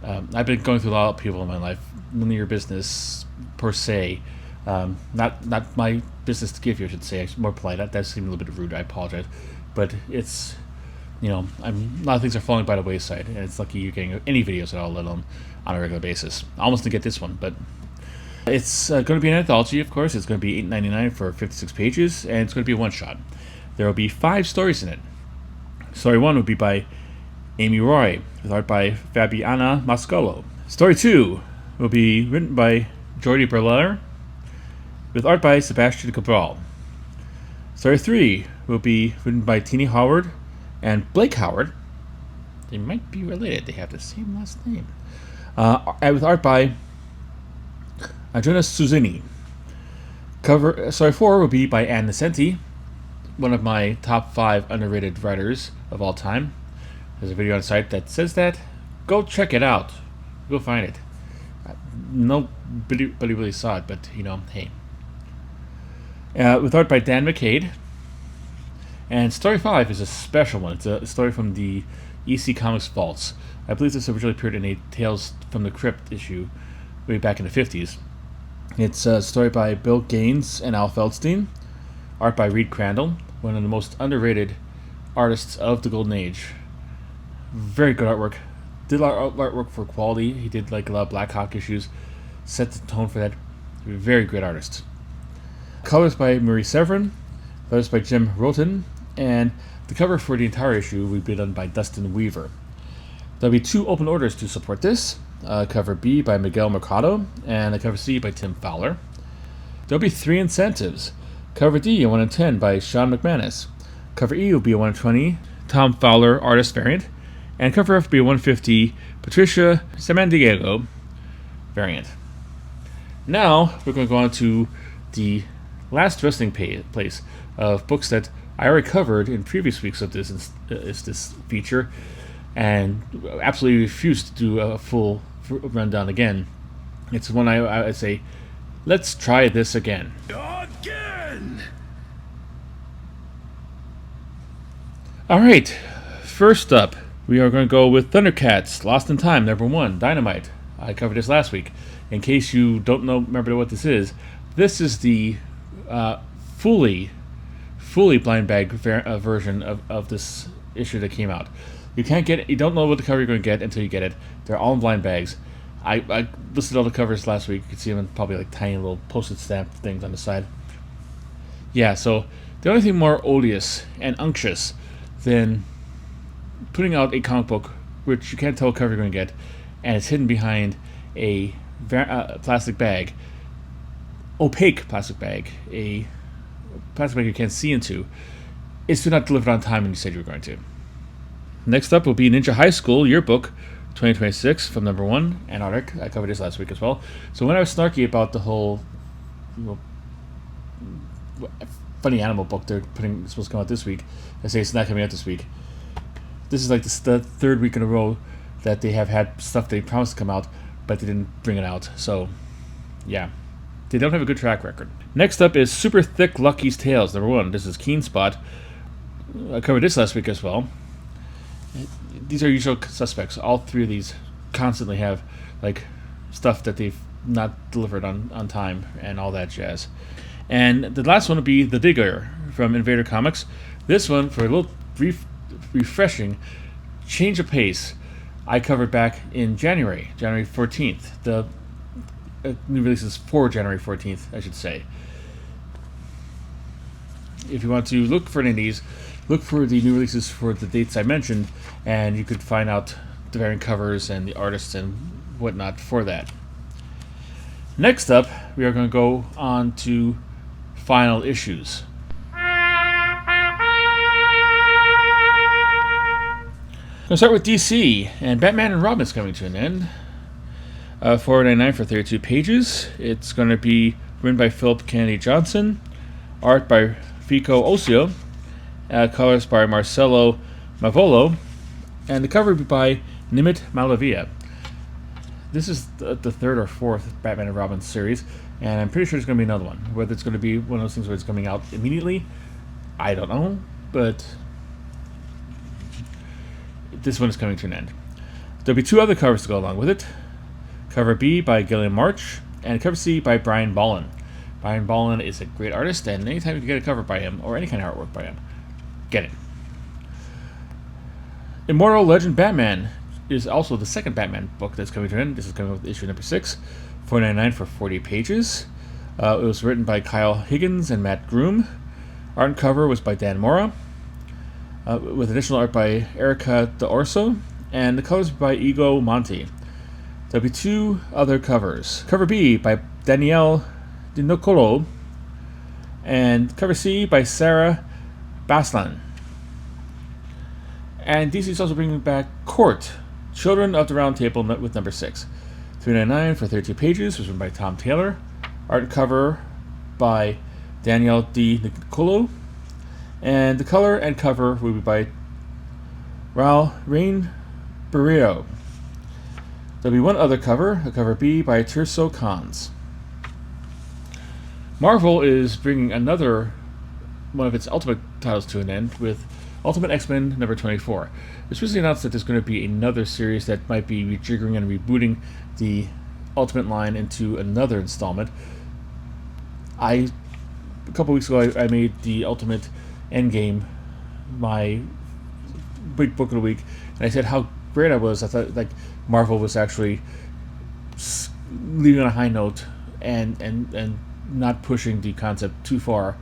I've been going through a lot of people in my life. None of your business, per se. Not my business to give you, I should say. More polite. That seemed a little bit rude. I apologize. But it's... You know, a lot of things are falling by the wayside, and it's lucky you're getting any videos at all, let alone on a regular basis. I almost didn't get this one, but... It's going to be an anthology, of course. It's going to be $8.99 for 56 pages, and it's going to be a one-shot. There will be 5 stories in it. Story 1 will be by Amy Roy, with art by Fabiana Mascolo. Story 2 will be written by Jordi Berler, with art by Sebastian Cabral. Story 3 will be written by Tini Howard and Blake Howard. They might be related. They have the same last name. And with art by Adriana Suzini. Story 4 will be by Ann Nesenti, one of my top 5 underrated writers of all time. There's a video on the site that says that. Go check it out. Go find it. Nobody really saw it, but hey. With art by Dan McCade. And Story 5 is a special one. It's a story from the EC Comics vaults. I believe this originally appeared in a Tales from the Crypt issue way back in the 50s. It's a story by Bill Gaines and Al Feldstein. Art by Reed Crandall, one of the most underrated artists of the Golden Age. Very good artwork. Did a lot of artwork for quality. He did like a lot of Black Hawk issues. Set the tone for that. Very great artist. Colors by Marie Severin. Letters by Jim Roten. And the cover for the entire issue will be done by Dustin Weaver. There'll be 2 open orders to support this. Cover B by Miguel Mercado and a cover C by Tim Fowler. There'll be 3 incentives. Cover D, a 1 in 10 by Sean McManus. Cover E will be a 1 in 20, Tom Fowler artist variant. And cover F will be a 150, Patricia Samandiego variant. Now, we're going to go on to the last resting place of books that I already covered in previous weeks of this feature, and absolutely refused to do a full rundown again. It's one I say, let's try this again. Alright, first up, we are going to go with Thundercats, Lost in Time, #1, Dynamite. I covered this last week. In case you don't remember what this is the fully blind bag version of this issue that came out. You don't know what the cover you're going to get until you get it. They're all in blind bags. I listed all the covers last week. You can see them in probably like tiny little postage stamp things on the side. Yeah, so the only thing more odious and unctuous than putting out a comic book which you can't tell what cover you're going to get, and it's hidden behind a plastic bag, opaque plastic bag, a plastic bag you can't see into, is to not deliver on time when you said you were going to. Next up will be Ninja High School Yearbook 2026 from #1, Antarctic. I covered this last week as well. So when I was snarky about the whole funny animal book they're supposed to come out this week, I say it's not coming out this week. This is like the 3rd week in a row that they have had stuff they promised to come out, but they didn't bring it out. So, yeah. They don't have a good track record. Next up is Super Thick Lucky's Tales, #1. This is Keen Spot. I covered this last week as well. These are usual suspects. All 3 of these constantly have like stuff that they've not delivered on time and all that jazz. And the last one will be The Digger from Invader Comics. This one, for a little refreshing change of pace, I covered back in January 14th. The new releases for January 14th, I should say. If you want to look for any of these, look for the new releases for the dates I mentioned, and you could find out the variant covers and the artists and whatnot for that. Next up, we are going to go on to final issues. I'm going to start with DC, and Batman and Robin is coming to an end. $4.99 for 32 pages. It's going to be written by Philip Kennedy Johnson, art by Fico Ossio, colors by Marcelo Mavolo, and the cover will be by Nimit Malavia. This is the 3rd or 4th Batman and Robin series, and I'm pretty sure there's going to be another one. Whether it's going to be one of those things where it's coming out immediately, I don't know, but this one is coming to an end. There'll be 2 other covers to go along with it. Cover B by Gillian March, and cover C by Brian Bolland. Brian Bolland is a great artist, and anytime you can get a cover by him, or any kind of artwork by him, get it. Immortal Legend Batman is also the 2nd Batman book that's coming to an end. This is coming with issue #6, $4.99 for 40 pages. It was written by Kyle Higgins and Matt Groom. Art and cover was by Dan Mora, with additional art by Erica D'Orso, and the colors by Igo Monti. There'll be 2 other covers. Cover B by Danielle Di Nicolo, and cover C by Sarah Baslan. And DC is also bringing back Court, Children of the Round Table with #6. $3.99 for 32 pages, was written by Tom Taylor. Art and cover by Daniel Di Nicolo, and the color and cover will be by Rain Burrito. There'll be one other cover, a cover B by Tirso Cons. Marvel is bringing another one of its Ultimate titles to an end with Ultimate X-Men number 24. It's recently announced that there's going to be another series that might be rejiggering and rebooting the Ultimate line into another installment. A couple weeks ago, I made the Ultimate Endgame my big book of the week, and I said how great I was. I thought like Marvel was actually leaving on a high note and not pushing the concept too far,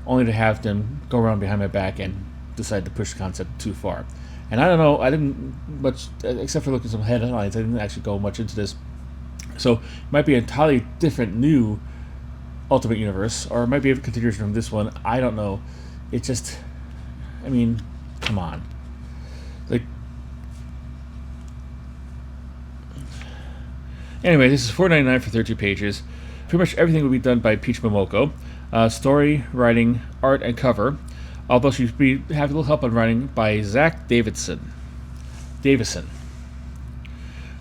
only to have them go around behind my back and decide to push the concept too far. And I don't know, I didn't much, except for looking at some headlines, I didn't actually go much into this. So it might be an entirely different new Ultimate Universe, or it might be a continuation from this one. I don't know. It just, I mean, come on. Like, anyway, this is $4.99 for 32 pages. Pretty much everything will be done by Peach Momoko. Story, writing, art, and cover. Although she'll have a little help on writing by Zach Davison. There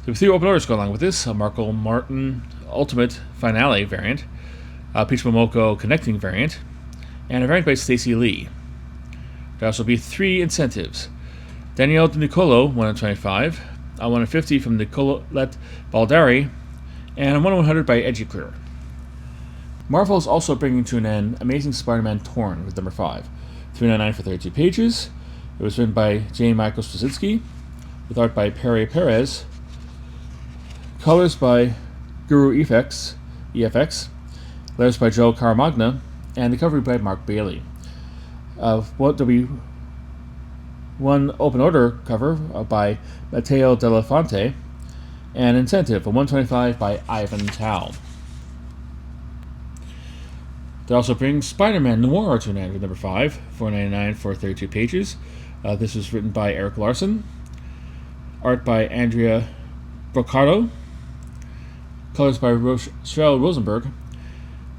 are 3 open orders go along with this: a Marco Martin Ultimate Finale variant, a Peach Momoko Connecting variant, and a variant by Stacey Lee. There will also be 3 incentives: Danielle Di Nicolo, 1 in 25, a 1 in 50 from Nicolette Baldari, and a 1 in 100 by Edgeclear. Marvel is also bringing to an end Amazing Spider-Man Torn with number 5, $3.99 for 32 pages. It was written by J. Michael Straczynski, with art by Perry Perez, colors by Guru EFX, letters by Joe Caramagna, and the cover by Mark Bailey. There'll be one open order cover by Matteo Della Fonte, and incentive, a 125 by Ivan Tao. They also bring Spider-Man Noir to an end with number 5, $4.99 for 32 pages. This was written by Eric Larson, art by Andrea Broccardo, colors by Rochelle Rosenberg,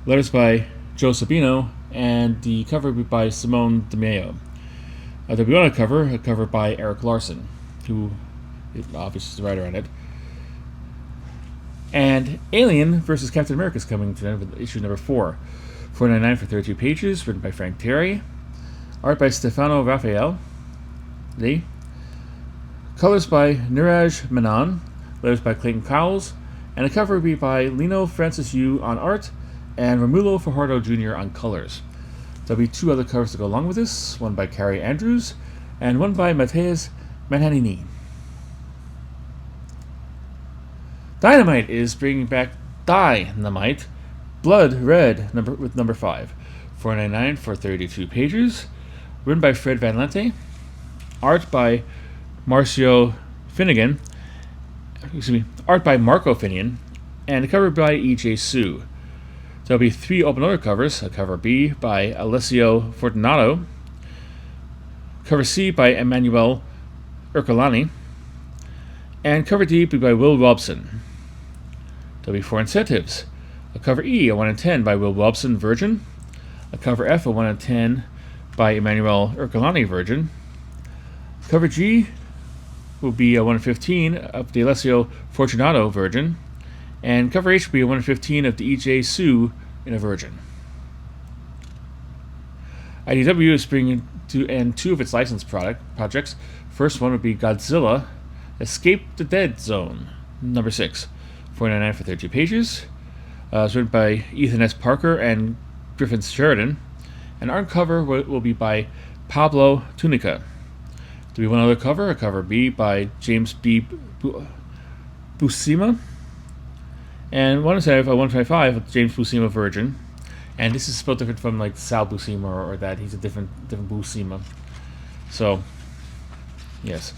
letters by Joe Sabino, and the cover by Simone DeMeo. There'll be one a cover by Eric Larson, who obviously is the writer on it. And Alien vs. Captain America is coming to an end with issue number 4. $4.99 for 32 pages, written by Frank Terry, art by Stefano Raphael, colors by Niraj Menon, letters by Clayton Cowles, and a cover will be by Lino Francis Yu on art and Romulo Fajardo Jr. on colors. There'll be 2 other covers to go along with this, one by Carrie Andrews and one by Matthias Manhanini. Dynamite is bringing back Dynamite Blood Red with number 5, $4.99 for 32 pages, written by Fred Van Lente, art by Marco Finnegan, and a cover by E.J. Sue. There'll be 3 open order covers: a cover B by Alessio Fortunato, cover C by Emmanuel Ercolani, and cover D by Will Robson. There'll be 4 incentives: a cover E, a 1 in 10 by Will Robson, Virgin, a cover F, a 1 in 10 by Emmanuel Ercolani, Virgin. Cover G will be a 1 in 15 of the Alessio Fortunato, Virgin, and cover H will be a 1 in 15 of the E.J. Sue in a Virgin. IDW is bringing to end 2 of its licensed projects. First one would be Godzilla Escape the Dead Zone, number 6, $4.99 for 32 pages. It's written by Ethan S. Parker and Griffin Sheridan, and art cover will be by Pablo Tunica. There'll be one other cover, a cover B by James B. Buscema, and one instead of 125 with James Buscema, Virgin. And this is spelled different from like Sal Buscema or that. He's a different Buscema. So, yes.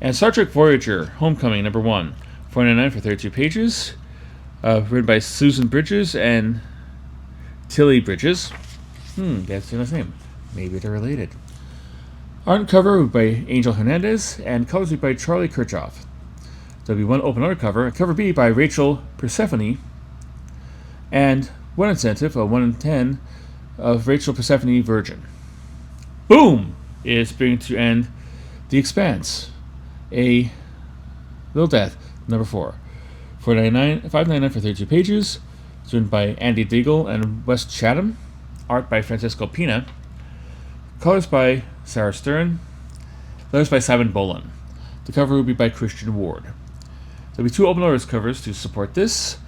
And Star Trek Voyager Homecoming number 1, $4.99 for 32 pages. Written by Susan Bridges and Tilly Bridges. That's the last name. Maybe they're related. Art and cover by Angel Hernandez, and colors by Charlie Kirchhoff. There'll be one open order cover, a cover B by Rachel Persephone, and one incentive, a 1 in 10, of Rachel Persephone Virgin. Boom! Is bringing to end The Expanse, a Little Death, number 4. $5.99 for 32 pages. It's written by Andy Deagle and Wes Chatham. Art by Francesco Pina. Colors by Sarah Stern. Letters by Simon Boland. The cover will be by Christian Ward. There'll be 2 open notice covers to support this.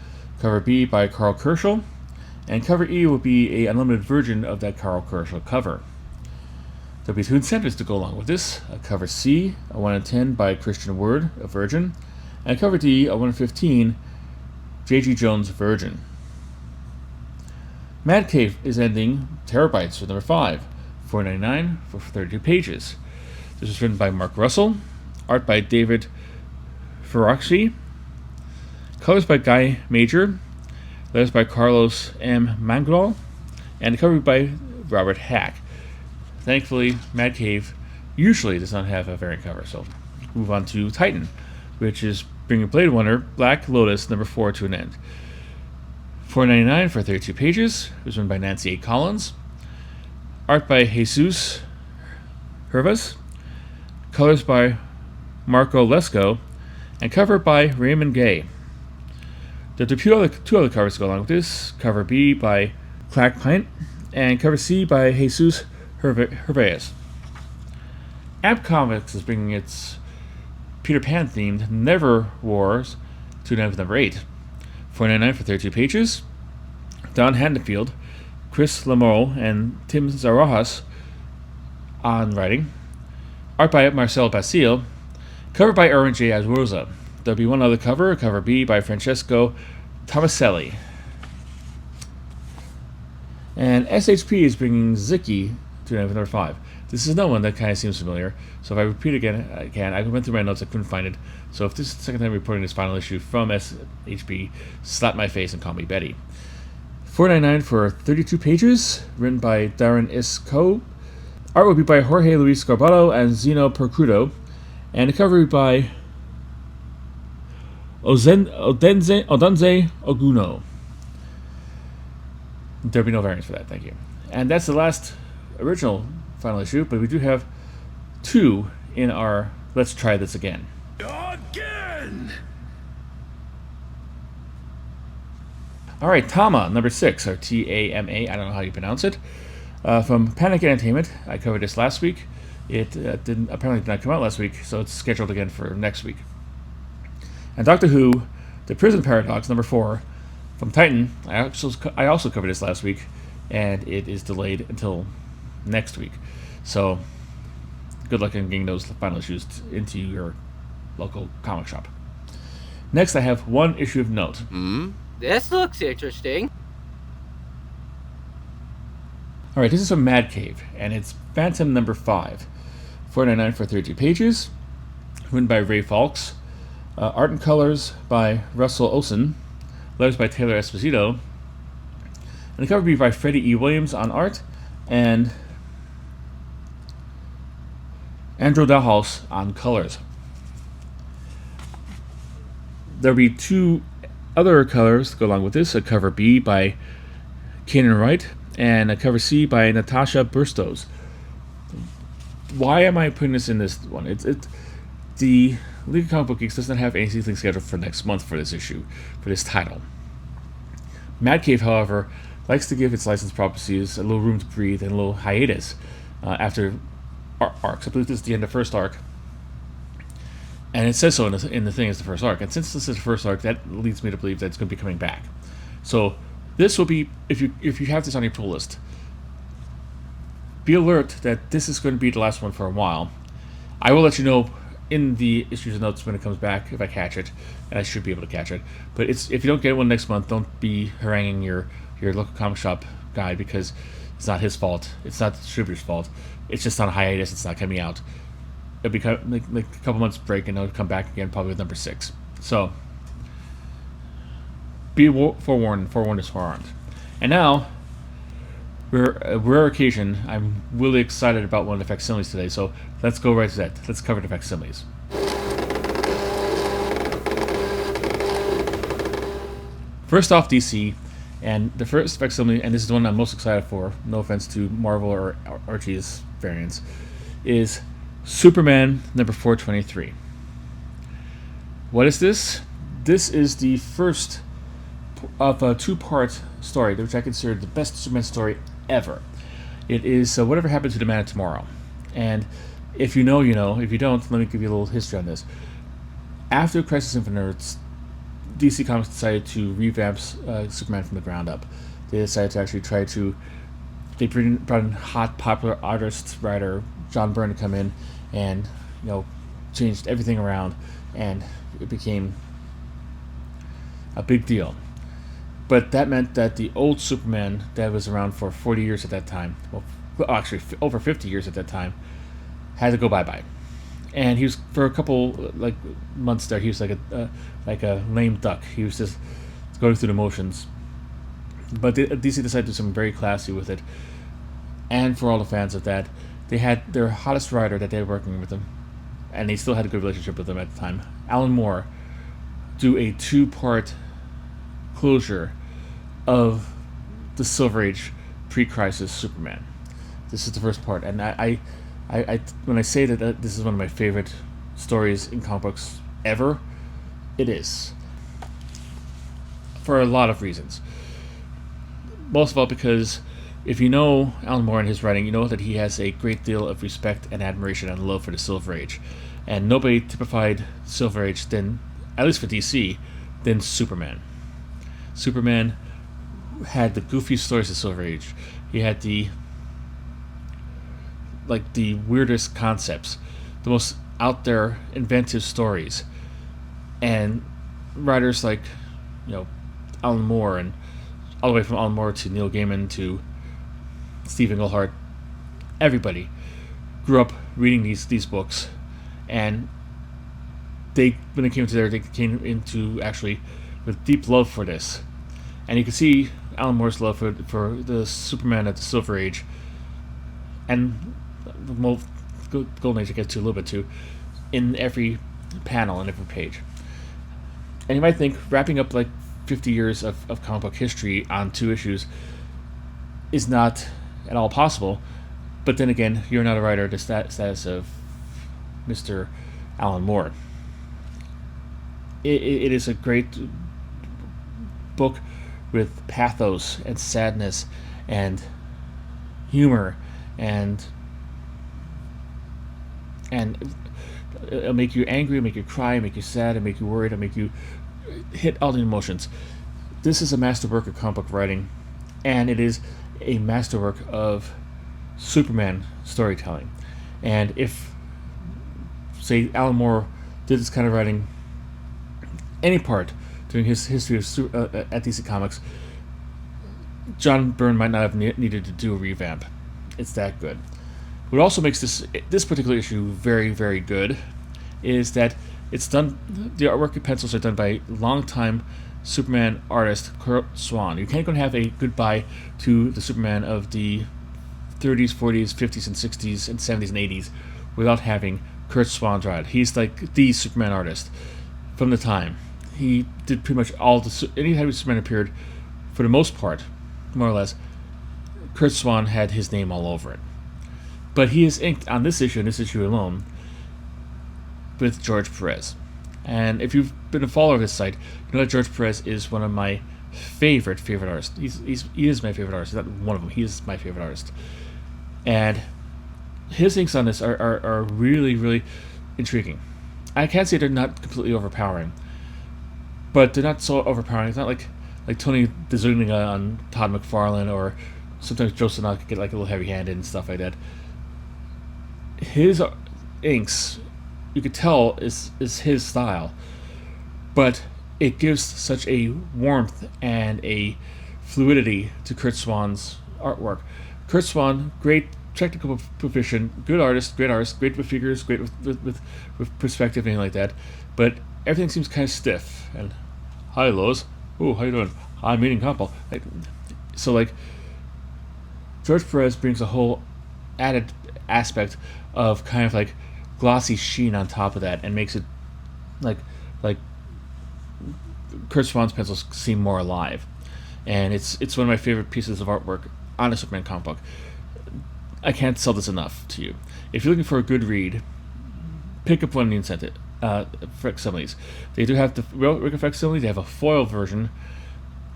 Cover B by Carl Kerschel, and cover E will be an unlimited version of that Carl Kerschel cover. There'll be 2 incentives to go along with this. A cover C, a 1 in 10 by Christian Ward, a Virgin, and cover D, a 1 in 15, J.G. Jones, Virgin. Mad Cave is ending Terabytes for number 5, $4.99 for 32 pages. This was written by Mark Russell, art by David Ferracci, colors by Guy Major, letters by Carlos M. Manglal, and the cover by Robert Hack. Thankfully, Mad Cave usually does not have a variant cover, so move on to Titan, which is bringing Blade Runner Black Lotus number 4 to an end. $4.99 for 32 pages. It was written by Nancy A. Collins. Art by Jesus Hervas. Colors by Marco Lesko. And cover by Raymond Gay. There are 2 other covers to go along with this. Cover B by Clack Pint. And cover C by Jesus Hervas. Amp Comics is bringing its Peter Pan themed Never Wars to an end with number 8. $4.99 for 32 pages. Don Handenfield, Chris Lamorle, and Tim Zarajas on writing. Art by Marcel Basile. Cover by Erwin J. Azrosa. There'll be 1 other cover, cover B by Francesco Tomaselli. And SHP is bringing Ziki to an end with number 5. This is another one that kind of seems familiar, so if I repeat again, I went through my notes, I couldn't find it. So if this is the second time reporting this final issue from SHP, slap my face and call me Betty. $4.99 for 32 pages, written by Darren Isco. Art will be by Jorge Luis Garballo and Zeno Percrudo, and the cover will be by Odunze Oguno. There'll be no variants for that, thank you. And that's the last original final issue, but we do have 2 in our Let's Try This Again. Alright, Tama, number 6, or T-A-M-A, I don't know how you pronounce it. From Panic Entertainment. I covered this last week. It apparently did not come out last week, so it's scheduled again for next week. And Doctor Who, The Prison Paradox, number 4, from Titan. I also covered this last week, and it is delayed until next week. So, good luck in getting those final issues into your local comic shop. Next, I have 1 issue of note. This looks interesting. Alright, this is from Mad Cave, and it's Phantom number 5. $4.99 for 32 pages. Written by Ray Fawkes. Art and colors by Russell Olson. Letters by Taylor Esposito. And the cover will be by Freddie E. Williams on art, and Andrew Dahlhaus on colors. There'll be 2 other colors to go along with this. A cover B by Kanan Wright, and a cover C by Natasha Burstos. Why am I putting this in this one? The League of Comic Book Geeks doesn't have anything scheduled for next month for this issue, for this title. Mad Cave, however, likes to give its licensed properties a little room to breathe and a little hiatus after arcs. I believe this is the end of first arc, and it says so in the thing as the first arc. And since this is the first arc, that leads me to believe that it's going to be coming back. So this will be, if you have this on your pull list, be alert that this is going to be the last one for a while. I will let you know in the issues and notes when it comes back if I catch it, and I should be able to catch it. But if you don't get one next month, don't be haranguing your local comic shop guy, because it's not his fault. It's not the distributor's fault. It's just on a hiatus. It's not coming out. It'll be like a couple months break, and it'll come back again probably with number 6. So be forewarned. Forewarned is forearmed. And now, a rare occasion, I'm really excited about one of the facsimiles today, so let's go right to that. Let's cover the facsimiles. First off, DC, And the first facsimile, and this is the one I'm most excited for, no offense to Marvel or Archie's variants, is Superman number 423. What is this? This is the first of a two-part story, which I consider the best Superman story ever. It is Whatever Happened to the Man of Tomorrow. And if you know, you know. If you don't, let me give you a little history on this. After Crisis Infinite Earths, DC Comics decided to revamp Superman from the ground up. They decided to actually try to... They brought in hot, popular artist, writer John Byrne to come in and, changed everything around, and it became a big deal. But that meant that the old Superman that was around for 40 years at that time, well, actually over 50 years at that time, had to go bye-bye. And he was, for a couple months there, he was like a lame duck. He was just going through the motions. But DC decided to do something very classy with it. And for all the fans of that, they had their hottest writer that they were working with them, and they still had a good relationship with them at the time, Alan Moore, do a two-part closure of the Silver Age pre-crisis Superman. This is the first part, and I when I say that this is one of my favorite stories in comic books ever, it is. For a lot of reasons. Most of all because if you know Alan Moore and his writing, you know that he has a great deal of respect and admiration and love for the Silver Age. And nobody typified Silver Age than, at least for DC, than Superman. Superman had the goofy stories of Silver Age. He had the weirdest concepts, the most out there inventive stories, and writers like Alan Moore, and all the way from Alan Moore to Neil Gaiman to Steve Englehart, everybody grew up reading these books, and when they came to there, they came into actually with deep love for this. And you can see Alan Moore's love for the Superman of the Silver Age, and the Golden Age I get to a little bit too, in every panel and every page. And you might think wrapping up 50 years of comic book history on 2 issues is not at all possible, but then again, you're not a writer of the status of Mr. Alan Moore. It is a great book with pathos and sadness and humor, and it'll make you angry, it'll make you cry, it'll make you sad, it'll make you worried, it'll make you hit all the emotions. This is a masterwork of comic book writing, and it is a masterwork of Superman storytelling. And if, say, Alan Moore did this kind of writing any part during his history at DC Comics, John Byrne might not have needed to do a revamp. It's that good. What also makes this particular issue very, very good is that it's done. The artwork and pencils are done by longtime Superman artist Kurt Swan. You can't go and have a goodbye to the Superman of the 30s, 40s, 50s, and 60s, and 70s and 80s without having Kurt Swan draw it. He's like the Superman artist from the time. He did pretty much all anytime Superman appeared, for the most part, more or less, Kurt Swan had his name all over it. But he is inked on this issue and this issue alone with George Perez. And if you've been a follower of this site, you know that George Perez is one of my favorite artists. He is my favorite artist. He's not one of them. He is my favorite artist. And his inks on this are really, really intriguing. I can't say they're not completely overpowering, but they're not so overpowering. It's not like Tony DeZuniga on Todd McFarlane, or sometimes Joe Sinnott could get a little heavy-handed and stuff like that. His inks, you could tell, is his style, but it gives such a warmth and a fluidity to Kurt Swan's artwork. Kurt Swan, great technical proficient, great artist, great with figures, great with perspective, anything like that, but everything seems kind of stiff. And hi, Lois. Oh, how you doing? I'm eating compo. So George Perez brings a whole added aspect of kind of glossy sheen on top of that, and makes it like Kurt Swan's pencils seem more alive. and it's one of my favorite pieces of artwork on a Superman comic book. I can't sell this enough to you. If you're looking for a good read, pick up one of the incentive facsimiles. They do have the real facsimile. They have a foil version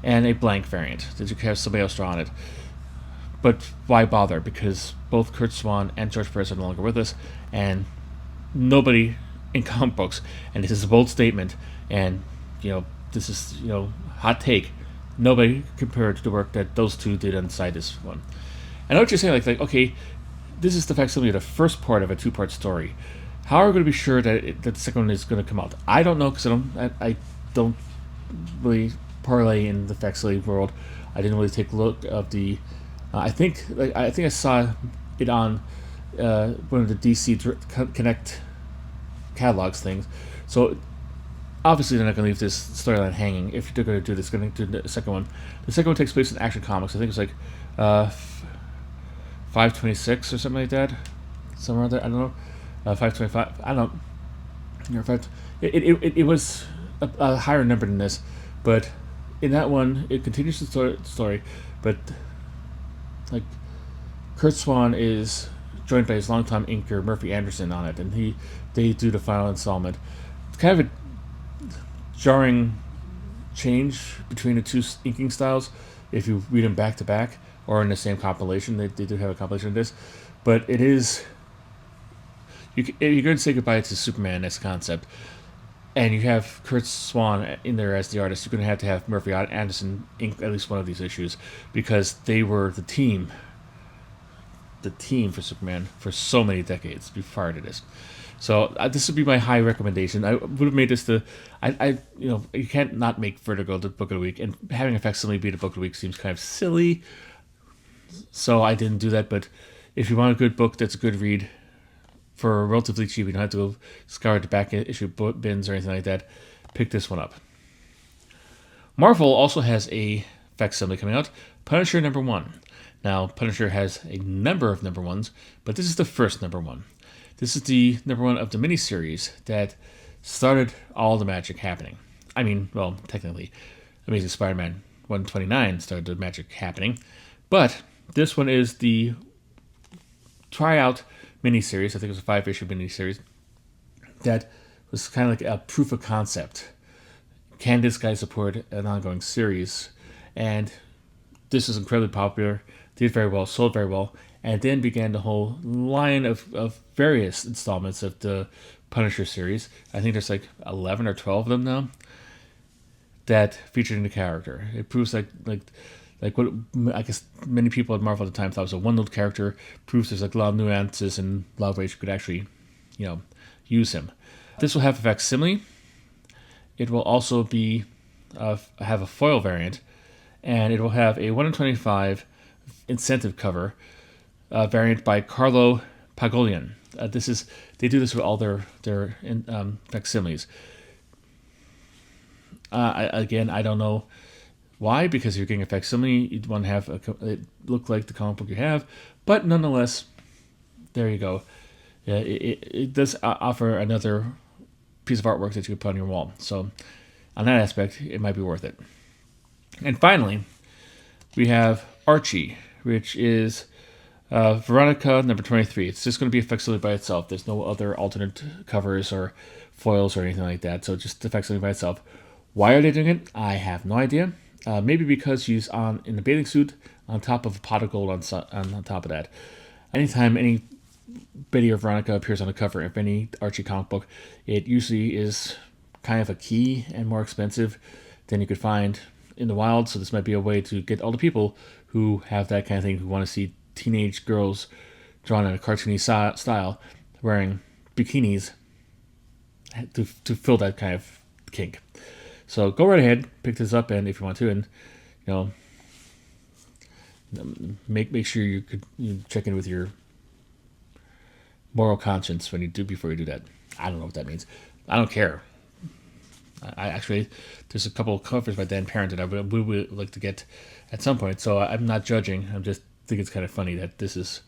and a blank variant that you can have somebody else draw on it. But why bother? Because both Kurt Swan and George Perez are no longer with us, and nobody in comic books, and this is a bold statement, and this is hot take. Nobody compared to the work that those two did inside this one. I know what you're saying, like okay, this is the facsimile of the first part of a two-part story. How are we going to be sure that the second one is going to come out? I don't know, because I don't really parlay in the facsimile world. I didn't really take a look of the. I think I saw it on one of the DC Connect catalogs things. So obviously they're not going to leave this storyline hanging. If they're going to do this, going to do the second one. The second one takes place in Action Comics. I think it's like 526 or something like that. Somewhere around there. I don't know. 525. I don't know. It was a higher number than this, but in that one it continues the story, but like Kurt Swan is joined by his longtime inker Murphy Anderson on it, and they do the final installment. It's kind of a jarring change between the two inking styles if you read them back to back or in the same compilation. They do have a compilation of this, but it is. If you're going to say goodbye to Superman as a concept, and you have Kurt Swan in there as the artist, you're going to have Murphy Anderson ink at least one of these issues, because they were the team for Superman for so many decades prior to this. So this would be my high recommendation. I would have made this you can't not make Vertigo the book of the week, and having a facsimile be the book of the week seems kind of silly. So I didn't do that. But if you want a good book that's a good read for relatively cheap, you don't have to go scour the back issue bins or anything like that, pick this one up. Marvel also has a facsimile coming out, Punisher #1. Now, Punisher has a number of number ones, but this is the first number one. This is the number one of the miniseries that started all the magic happening. I mean, well, technically, Amazing Spider-Man 129 started the magic happening, but this one is the tryout miniseries. I think it was a 5-issue miniseries that was kind of like a proof of concept. Can this guy support an ongoing series? And this was incredibly popular, did very well, sold very well, and then began the whole line of various installments of the Punisher series. I think there's like 11 or 12 of them now that featured in the character. It proves like what I guess many people at Marvel at the time thought was a one-note character. Proves there's like a lot of nuances and a lot of ways you could actually, use him. This will have a facsimile. It will also be have a foil variant, and it will have a 1 in 25 incentive cover variant by Carlo Pagolian. They do this with all their facsimiles. I don't know why, because you're getting a facsimile, you'd want to have it look like the comic book you have, but nonetheless, there you go. It does offer another piece of artwork that you could put on your wall. So, on that aspect, it might be worth it. And finally, we have Archie, which is Veronica #23. It's just going to be a facsimile by itself. There's no other alternate covers or foils or anything like that. So just the facsimile by itself. Why are they doing it? I have no idea. Maybe because she's in a bathing suit on top of a pot of gold on top of that. Anytime any Betty or Veronica appears on a cover of any Archie comic book, it usually is kind of a key and more expensive than you could find in the wild. So this might be a way to get all the people who have that kind of thing, who want to see teenage girls drawn in a cartoony style wearing bikinis to fill that kind of kink. So go right ahead, pick this up, and if you want to, and make sure you check in with your moral conscience before you do that. I don't know what that means. I don't care. I actually, there's a couple of covers by Dan Parent that I would like to get at some point. So I'm not judging. I'm just think it's kind of funny that this is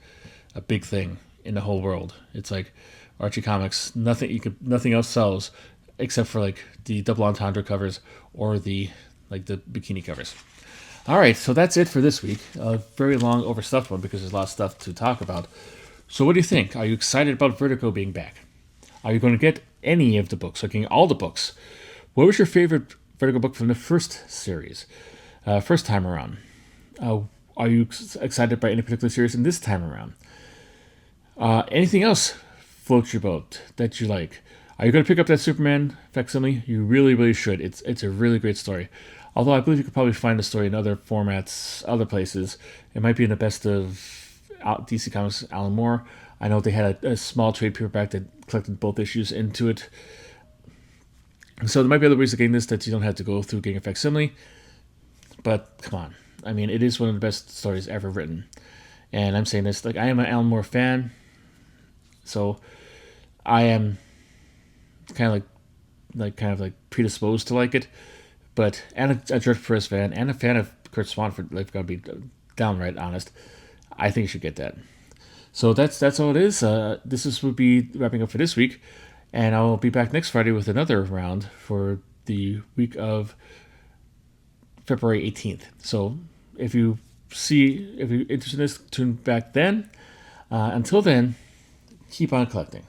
a big thing in the whole world. It's like Archie Comics, nothing else sells except for like the double entendre covers or the bikini covers. All right, so that's it for this week. A very long, overstuffed one because there's a lot of stuff to talk about. So, what do you think? Are you excited about Vertigo being back? Are you going to get any of the books? Looking at all the books. What was your favorite Vertigo book from the first series, first time around? Are you excited by any particular series in this time around? Anything else floats your boat that you like? Are you going to pick up that Superman facsimile? You really, really should. It's a really great story. Although I believe you could probably find the story in other formats, other places. It might be in the best of DC Comics Alan Moore. I know they had a small trade paperback that collected both issues into it. So there might be other ways of getting this that you don't have to go through getting a facsimile. But come on. I mean, it is one of the best stories ever written. And I'm saying this, like, I am an Alan Moore fan. So I am kind of like predisposed to like it. But and a George Perez fan and a fan of Kurt Swanford, like, gotta be downright honest. I think you should get that. So that's all it is. Would be wrapping up for this week, and I'll be back next Friday with another round for the week of February 18th. So if you're interested in this, tune back then. Until then, keep on collecting.